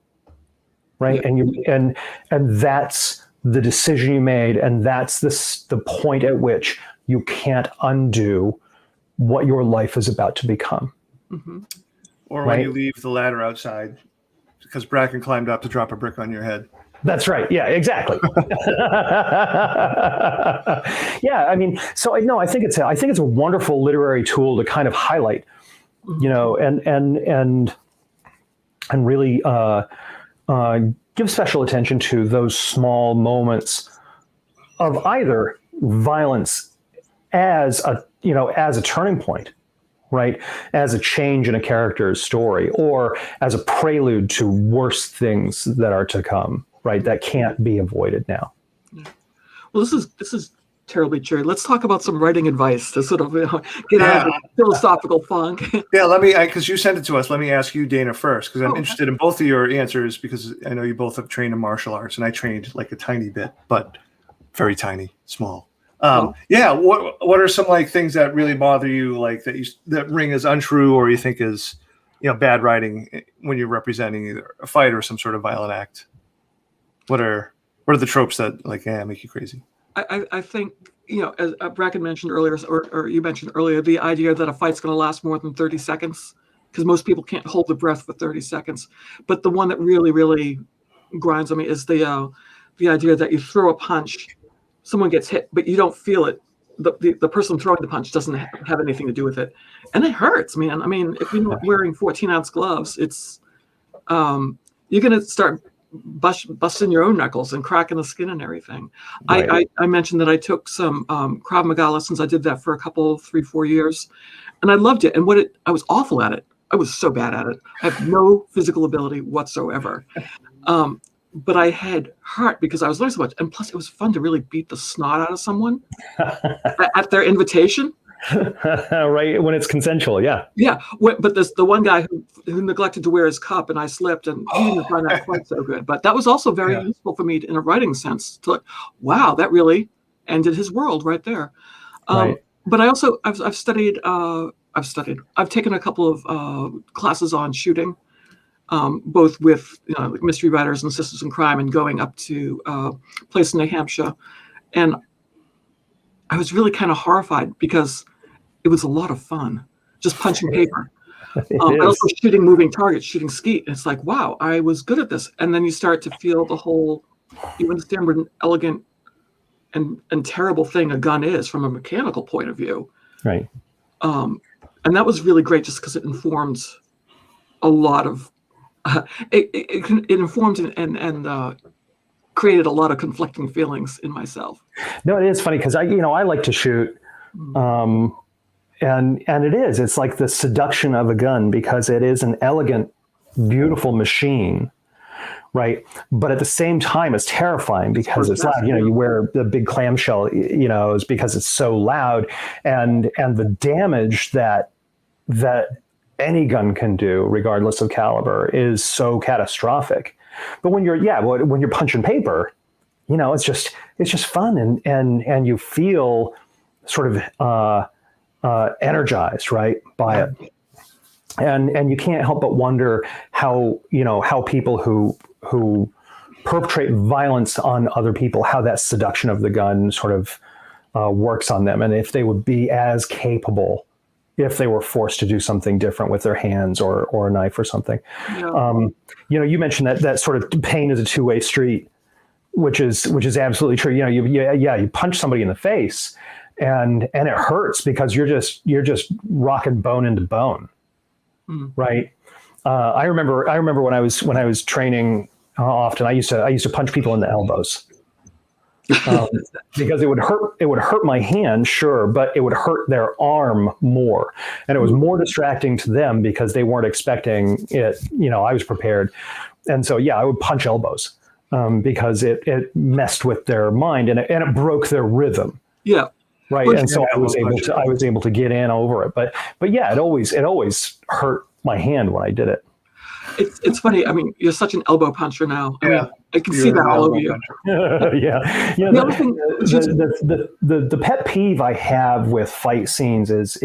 right? Yeah. And that's the decision you made, and that's the point at which you can't undo what your life is about to become. Mm-hmm. Or when you leave the ladder outside because Bracken climbed up to drop a brick on your head. That's right. Yeah, exactly. Yeah, I mean, so I think it's a wonderful literary tool to kind of highlight, and really give special attention to those small moments of either violence as a turning point, right? As a change in a character's story, or as a prelude to worse things that are to come, right? That can't be avoided now. Yeah. Well, this is terribly true. Let's talk about some writing advice to sort of get out of the philosophical funk. Yeah, because you sent it to us, let me ask you, Dana, first, because I'm interested in both of your answers, because I know you both have trained in martial arts, and I trained like a tiny bit, but very tiny, small. Yeah, what are some things that really bother you, that ring as untrue, or you think is bad writing when you're representing either a fight or some sort of violent act? What are the tropes that make you crazy? I think as Bracken mentioned earlier, or you mentioned earlier, the idea that a fight's going to last more than 30 seconds, because most people can't hold their breath for 30 seconds. But the one that really, really grinds on me is the idea that you throw a punch, someone gets hit, but you don't feel it. The person throwing the punch doesn't have anything to do with it, and it hurts, man. I mean, if you're not wearing 14-ounce gloves, it's you're going to start busting your own knuckles and cracking the skin and everything. Right. I mentioned that I took some Krav Maga lessons. I did that for a couple, 3-4 years, and I loved it. And I was awful at it. I was so bad at it. I have no physical ability whatsoever. But I had heart because I was learning so much. And plus, it was fun to really beat the snot out of someone at their invitation. Right, when it's consensual, yeah. Yeah, but there's the one guy who neglected to wear his cup, and I slipped, and he didn't find that quite so good. But that was also very useful for me in a writing sense. To wow, that really ended his world right there. Right. But I also I've studied. I've taken a couple of classes on shooting, both with mystery writers and sisters in crime, and going up to a place in New Hampshire, and I was really kind of horrified because it was a lot of fun, just punching paper. Also shooting moving targets, shooting skeet. It's like, wow, I was good at this. And then you start to feel you understand what an elegant and terrible thing a gun is from a mechanical point of view. Right. And that was really great just because it informed a lot of, it informed and created a lot of conflicting feelings in myself. No, it is funny because I like to shoot, and it's like the seduction of a gun because it is an elegant, beautiful machine, right? But at the same time, it's terrifying because it's loud. You wear the big clamshell, is because it's so loud, and the damage that any gun can do, regardless of caliber, is so catastrophic. But when you're punching paper, it's just fun and you feel sort of energized, right, by it. And you can't help but wonder how people who perpetrate violence on other people, how that seduction of the gun sort of works on them, and if they would be as capable if they were forced to do something different with their hands or a knife or something. Yeah. You mentioned that sort of pain is a two-way street. which is absolutely true. You punch somebody in the face, and it hurts because you're just rocking bone into bone, right? I remember when I was training often. I used to punch people in the elbows. Because it would hurt my hand, sure, but it would hurt their arm more, and it was more distracting to them because they weren't expecting it. I was prepared, and so I would punch elbows because it messed with their mind and it broke their rhythm. Yeah, right. And so I was able to get in over it, but it always hurt my hand when I did it. It's funny. I mean, you're such an elbow puncher now. I mean, I can see that all over you. The pet peeve I have with fight scenes is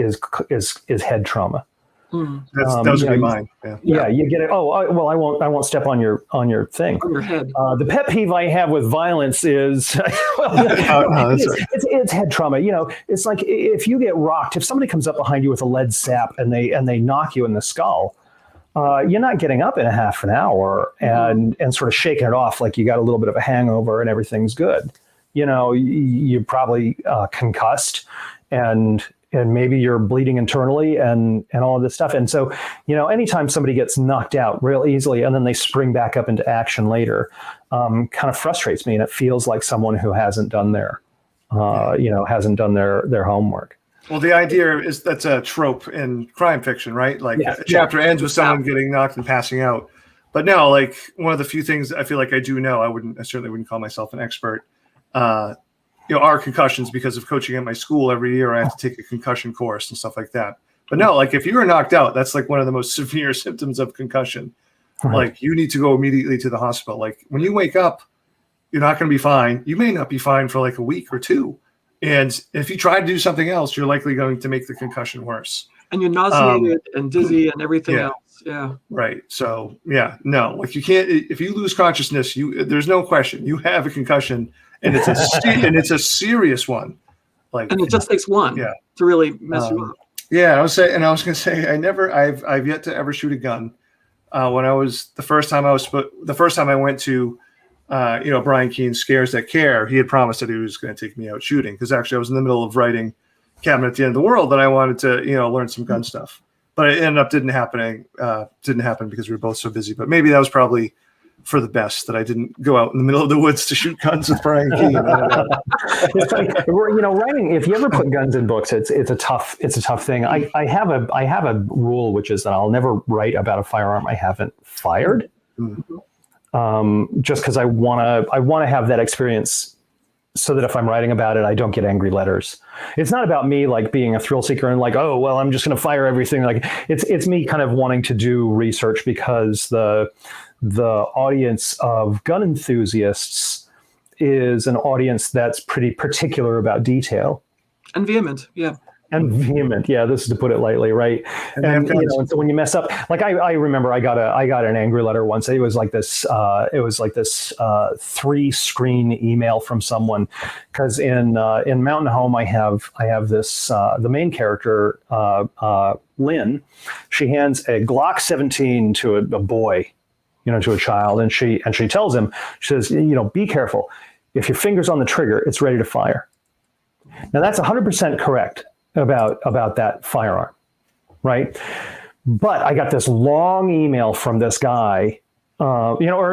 head trauma. That was gonna be mine. Yeah, you get it. I won't step on your thing. On your head. The pet peeve I have with violence is it's head trauma. It's like if you get rocked, if somebody comes up behind you with a lead sap and they knock you in the skull. You're not getting up in a half an hour and sort of shaking it off like you got a little bit of a hangover and everything's good. You're probably concussed and maybe you're bleeding internally and all of this stuff. And so, anytime somebody gets knocked out real easily and then they spring back up into action later, kind of frustrates me. And it feels like someone who hasn't done their homework. Well, the idea is that's a trope in crime fiction, right? Like a chapter ends with someone getting knocked and passing out. But no, like one of the few things I feel like I do know, I certainly wouldn't call myself an expert, are concussions because of coaching at my school every year. I have to take a concussion course and stuff like that. But no, like if you were knocked out, that's like one of the most severe symptoms of concussion. Right. Like you need to go immediately to the hospital. Like when you wake up, you're not going to be fine. You may not be fine for like a week or two. And if you try to do something else, you're likely going to make the concussion worse. And you're nauseated and dizzy and everything else. Yeah. Right. So no, like you can't. If you lose consciousness, there's no question you have a concussion, and it's a serious one. Like, and it just takes one to really mess you up. Yeah, I was going to say, I've yet to ever shoot a gun. The first time I went to. Brian Keene's Scares That Care, he had promised that he was going to take me out shooting because actually I was in the middle of writing Cabin at the End of the World and I wanted to, learn some gun stuff. But it ended up didn't happen because we were both so busy. But maybe that was probably for the best that I didn't go out in the middle of the woods to shoot guns with Brian Keene. It's funny, writing. If you ever put guns in books, it's a tough thing. I have a rule which is that I'll never write about a firearm I haven't fired. Mm-hmm. Just because I want to have that experience so that if I'm writing about it, I don't get angry letters. It's not about me like being a thrill seeker and like, oh, well, I'm just going to fire everything. Like it's me kind of wanting to do research because the audience of gun enthusiasts is an audience that's pretty particular about detail. And vehement. Yeah. And vehement, this is to put it lightly, right? And so when you mess up, like I remember, I got an angry letter once. It was like this 3-screen email from someone, because in Mountain Home I have this the main character Lynn. She hands a Glock 17 to a boy, to a child, and she tells him, she says, be careful. If your finger's on the trigger, it's ready to fire. Now that's 100% correct about that firearm, right? But I got this long email from this guy,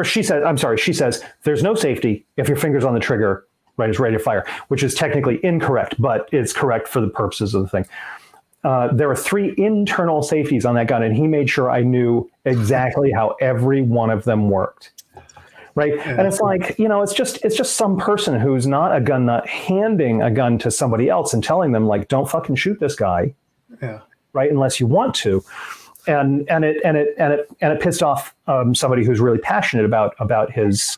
she says, there's no safety if your finger's on the trigger, right? It's ready to fire, which is technically incorrect, but it's correct for the purposes of the thing. There are 3 internal safeties on that gun, and he made sure I knew exactly how every one of them worked. Right. Yeah. And it's like, it's just some person who's not a gun nut handing a gun to somebody else and telling them like, don't fucking shoot this guy. Yeah. Right. Unless you want to. And it pissed off somebody who's really passionate about his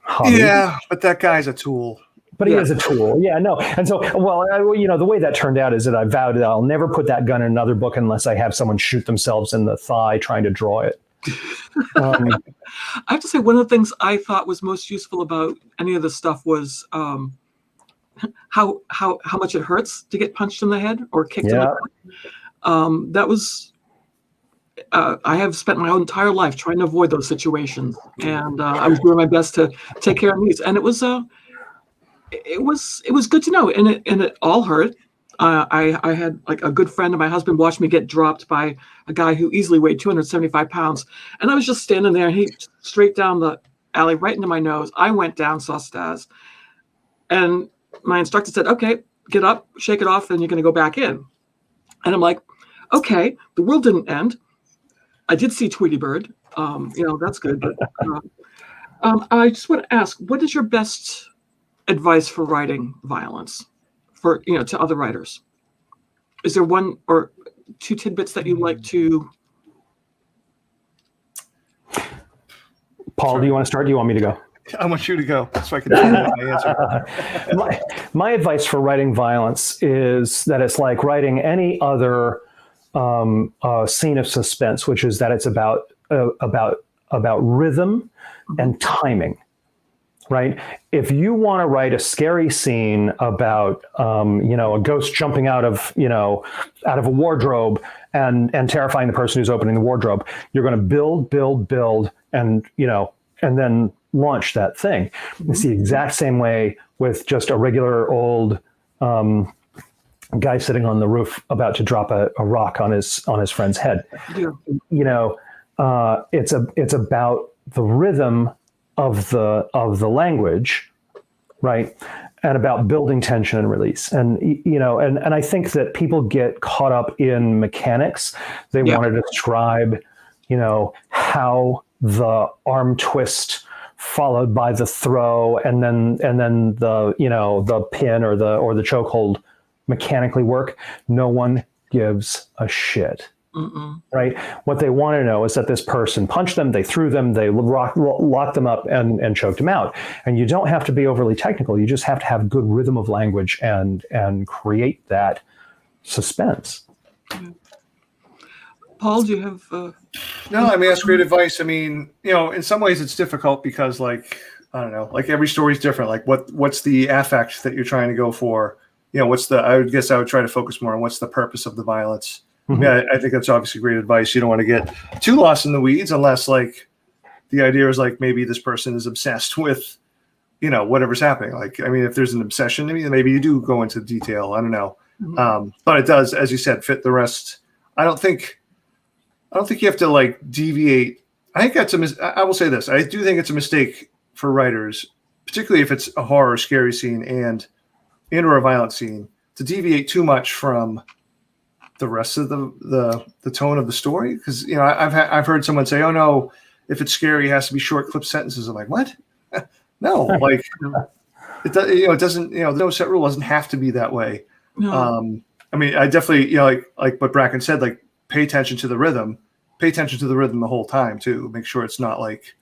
hobby. Yeah. But that guy's a tool. But he is a tool. Yeah, no. And so, the way that turned out is that I vowed that I'll never put that gun in another book unless I have someone shoot themselves in the thigh trying to draw it. I have to say, one of the things I thought was most useful about any of this stuff was how much it hurts to get punched in the head or kicked in the head. That was I have spent my entire life trying to avoid those situations, and I was doing my best to take care of these. And it was good to know, and it all hurt. I had like a good friend of my husband watched me get dropped by a guy who easily weighed 275 pounds, and I was just standing there, and he straight down the alley right into my nose. I went down, saw Stas, and my instructor said, "Okay, get up, shake it off, and you're going to go back in." And I'm like, "Okay, the world didn't end. I did see Tweety Bird. That's good." But I just want to ask, what is your best advice for writing violence to other writers? Is there one or two tidbits that you'd like to? Paul, do you want to start? Do you want me to go? I want you to go so I can tell you my answer. My advice for writing violence is that it's like writing any other scene of suspense, which is that it's about rhythm and timing, right? If you want to write a scary scene about a ghost jumping out of a wardrobe and terrifying the person who's opening the wardrobe, you're going to build, and then launch that thing. It's the exact same way with just a regular old guy sitting on the roof about to drop a rock on his friend's head. Yeah. It's about the rhythm of the language, right? And about building tension and release. And I think that people get caught up in mechanics. They want to describe, how the arm twist followed by the throw and then the pin or the chokehold mechanically work. No one gives a shit. Right? What they want to know is that this person punched them, they threw them, they locked them up and choked them out. And you don't have to be overly technical. You just have to have good rhythm of language and create that suspense. Paul, do you have? No, I mean, that's great advice. I mean, in some ways it's difficult because, like, I don't know, like every story is different. Like, what's the affect that you're trying to go for? I would guess I would try to focus more on what's the purpose of the violence. Yeah, I think that's obviously great advice. You don't want to get too lost in the weeds unless, like, the idea is like maybe this person is obsessed with, whatever's happening. Like, I mean, if there's an obsession, maybe you do go into detail. I don't know, but it does, as you said, fit the rest. I don't think you have to like deviate. I think that's I will say this. I do think it's a mistake for writers, particularly if it's a horror, scary scene and or a violent scene, to deviate too much from the rest of the tone of the story. Because I've heard someone say, "Oh no, if it's scary, it has to be short, clipped sentences." I'm like, what? No, like it doesn't. No set rule doesn't have to be that way. No. I mean, I definitely like what Bracken said, like pay attention to the rhythm. Pay attention to the rhythm the whole time too. Make sure it's not like,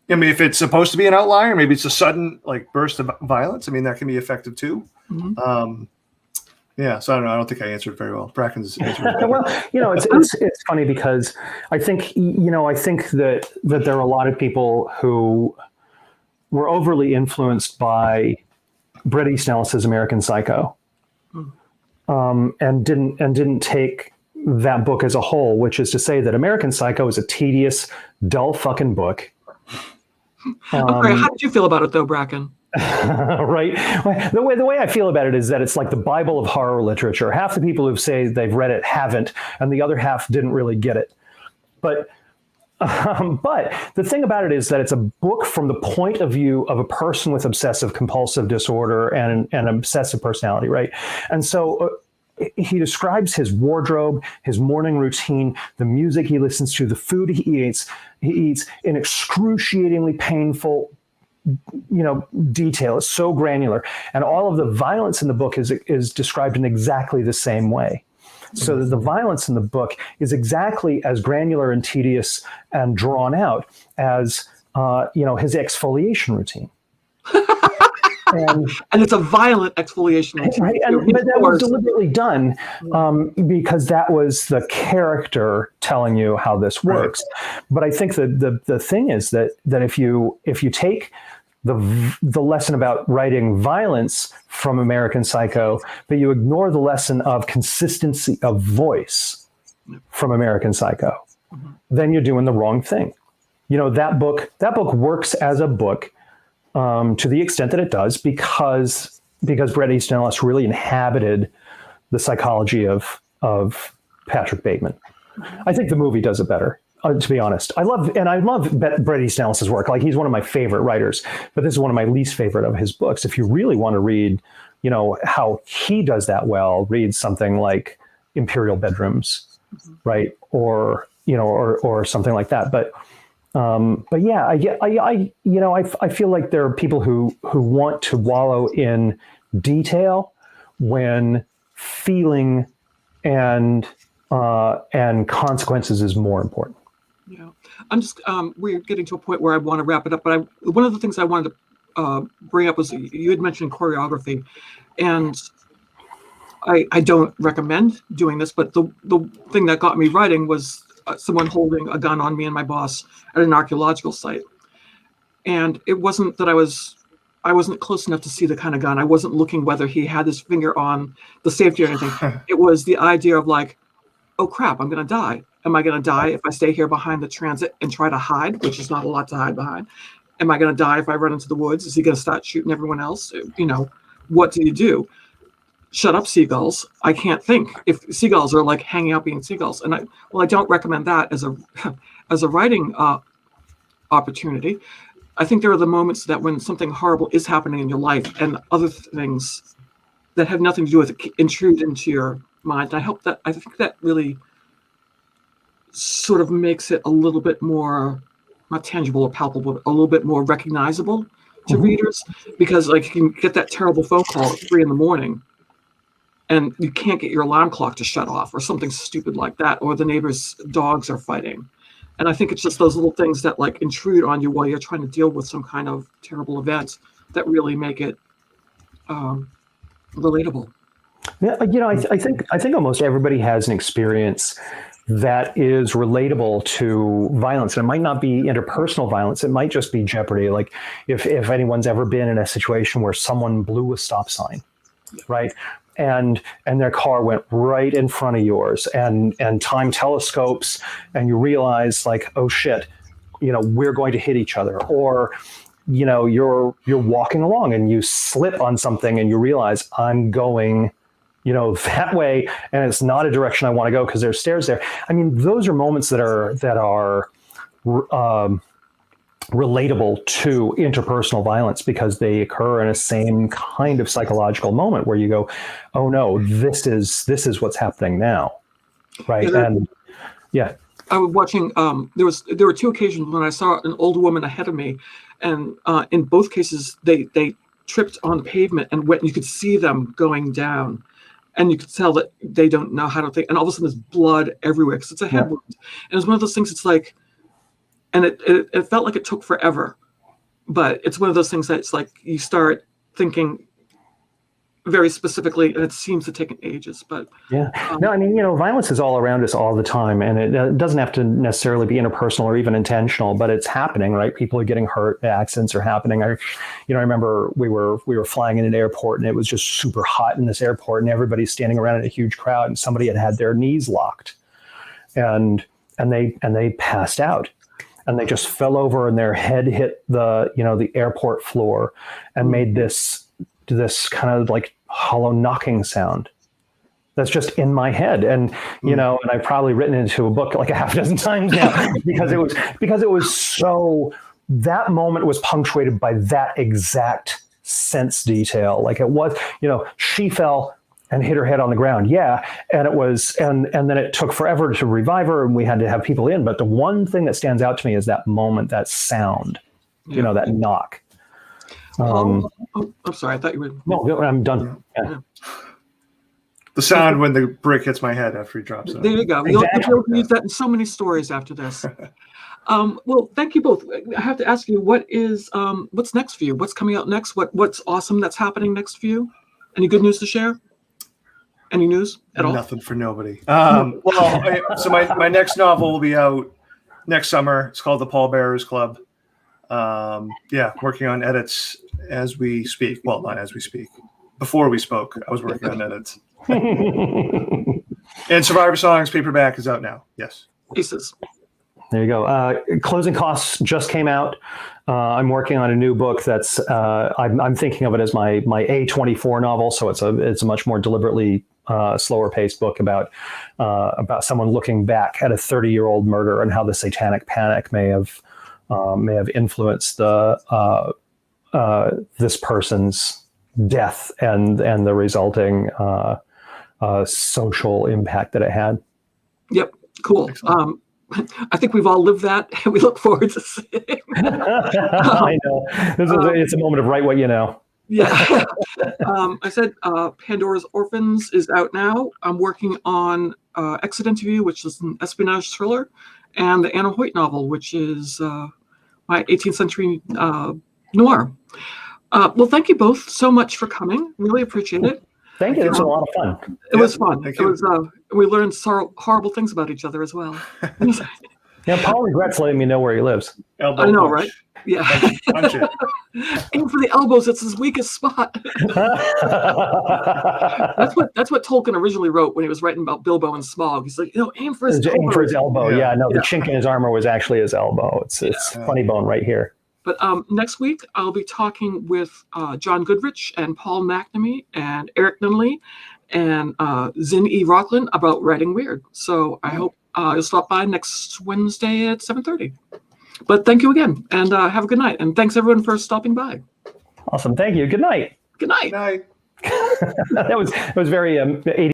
I mean, if it's supposed to be an outlier, maybe it's a sudden like burst of violence. I mean, that can be effective too. Yeah, so I don't know. I don't think I answered very well. Bracken's answered. Well, it's funny because I think that there are a lot of people who were overly influenced by Bret Easton Ellis's American Psycho, and didn't take that book as a whole, which is to say that American Psycho is a tedious, dull fucking book. Okay, how did you feel about it though, Bracken? Right. The way I feel about it is that it's like the Bible of horror literature. Half the people who say they've read it haven't, and the other half didn't really get it. But the thing about it is that it's a book from the point of view of a person with obsessive compulsive disorder and an obsessive personality, right? And so he describes his wardrobe, his morning routine, the music he listens to, the food he eats in excruciatingly painful, detail. It's so granular, and all of the violence in the book is described in exactly the same way. So that the violence in the book is exactly as granular and tedious and drawn out as his exfoliation routine. And it's a violent exfoliation routine. Right? But that was deliberately done because that was the character telling you how this works. Right. But I think that the thing is that if you take the lesson about writing violence from American Psycho, but you ignore the lesson of consistency of voice from American Psycho, then you're doing the wrong thing. That book works as a book to the extent that it does because Bret Easton Ellis really inhabited the psychology of Patrick Bateman. I think the movie does it better. To be honest, I love Bret Easton Ellis's work. Like, he's one of my favorite writers, but this is one of my least favorite of his books. If you really want to read, how he does that well, read something like Imperial Bedrooms, right? Or something like that. But yeah, I feel like there are people who want to wallow in detail when feeling and consequences is more important. Yeah, I'm just we're getting to a point where I want to wrap it up, but one of the things I wanted to bring up was you had mentioned choreography, and I don't recommend doing this, but the thing that got me writing was someone holding a gun on me and my boss at an archaeological site, and it wasn't that I wasn't close enough to see the kind of gun. I wasn't looking whether he had his finger on the safety or anything. It was the idea of like, oh crap, I'm going to die. Am I going to die if I stay here behind the transit and try to hide, which is not a lot to hide behind? Am I going to die if I run into the woods? Is he going to start shooting everyone else? What do you do? Shut up, seagulls. I can't think if seagulls are like hanging out being seagulls. And I don't recommend that as a writing opportunity. I think there are the moments that when something horrible is happening in your life and other things that have nothing to do with it intrude into your mind. I think that really sort of makes it a little bit more, not tangible or palpable, but a little bit more recognizable to readers, because like you can get that terrible phone call at 3 a.m. and you can't get your alarm clock to shut off or something stupid like that, or the neighbor's dogs are fighting. And I think it's just those little things that like intrude on you while you're trying to deal with some kind of terrible event that really make it relatable. Yeah, I think almost everybody has an experience that is relatable to violence. And it might not be interpersonal violence. It might just be jeopardy. Like if anyone's ever been in a situation where someone blew a stop sign, right? And their car went right in front of yours, and time telescopes, and you realize like, oh shit, we're going to hit each other. Or, you're walking along and you slip on something and you realize I'm going that way, and it's not a direction I want to go because there's stairs there. I mean, those are moments that are relatable to interpersonal violence because they occur in a same kind of psychological moment where you go, oh no, this is what's happening now, right? And yeah, I was watching. There were 2 occasions when I saw an older woman ahead of me, and in both cases they tripped on the pavement and went. You could see them going down. And you could tell that they don't know how to think. And all of a sudden there's blood everywhere because it's a head wound. And it's one of those things, it's like, and it felt like it took forever. But it's one of those things that it's like you start thinking very specifically, and it seems to take ages. But yeah, no, I mean, violence is all around us all the time, and it doesn't have to necessarily be interpersonal or even intentional, but it's happening, right? People are getting hurt, accidents are happening. I remember we were flying in an airport, and it was just super hot in this airport, and everybody's standing around in a huge crowd, and somebody had their knees locked, and they passed out. And they just fell over, and their head hit the airport floor, and made this kind of like hollow knocking sound that's just in my head. And and I've probably written it into a book like a half dozen times now because it was so, that moment was punctuated by that exact sense detail. Like it was, she fell and hit her head on the ground. Yeah. And it was, and then it took forever to revive her, and we had to have people in. But the one thing that stands out to me is that moment, that sound, that knock. I'm sorry. I thought you were. No, I'm done. Yeah. The sound when the brick hits my head after he drops it. There you go. Exactly. You'll use that in so many stories after this. Well, thank you both. I have to ask you, what's next for you? What's coming out next? What's awesome that's happening next for you? Any good news to share? Any news at all? Nothing for nobody. So my next novel will be out next summer. It's called The Pallbearers Club. Working on edits as we speak. Well, not as we speak. Before we spoke, I was working on edits. And Survivor Songs paperback is out now. Yes. Pieces. There you go. Closing Costs just came out. I'm working on a new book that's I'm thinking of it as my A24 novel. So it's a much more deliberately slower paced book about someone looking back at a 30-year-old murder and how the Satanic Panic may have influenced this person's death and the resulting social impact that it had. Yep, cool. I think we've all lived that, and we look forward to seeing. I know. It's a moment of write what you know. Yeah. I said Pandora's Orphans is out now. I'm working on Exit Interview, which is an espionage thriller, and the Anna Hoyt novel, which is my 18th century noir. Well, thank you both so much for coming. Really appreciate it. Thank you. It was a lot of fun. It was fun. It was. We learned horrible things about each other as well. Yeah, Paul regrets letting me know where he lives. Elbow I know, punch. right? Yeah. Punch it. Aim for the elbows. It's his weakest spot. That's what Tolkien originally wrote when he was writing about Bilbo and Smaug. He's like, aim for his elbow. Aim for his elbow. Yeah. The chink in his armor was actually his elbow. It's funny bone right here. But next week, I'll be talking with John Goodrich and Paul McNamee and Eric Nunley and Zin E. Rockland about writing weird. So I hope you'll stop by next Wednesday at 7:30. But thank you again, and have a good night. And thanks, everyone, for stopping by. Awesome. Thank you. Good night. Good night. Good night. That was very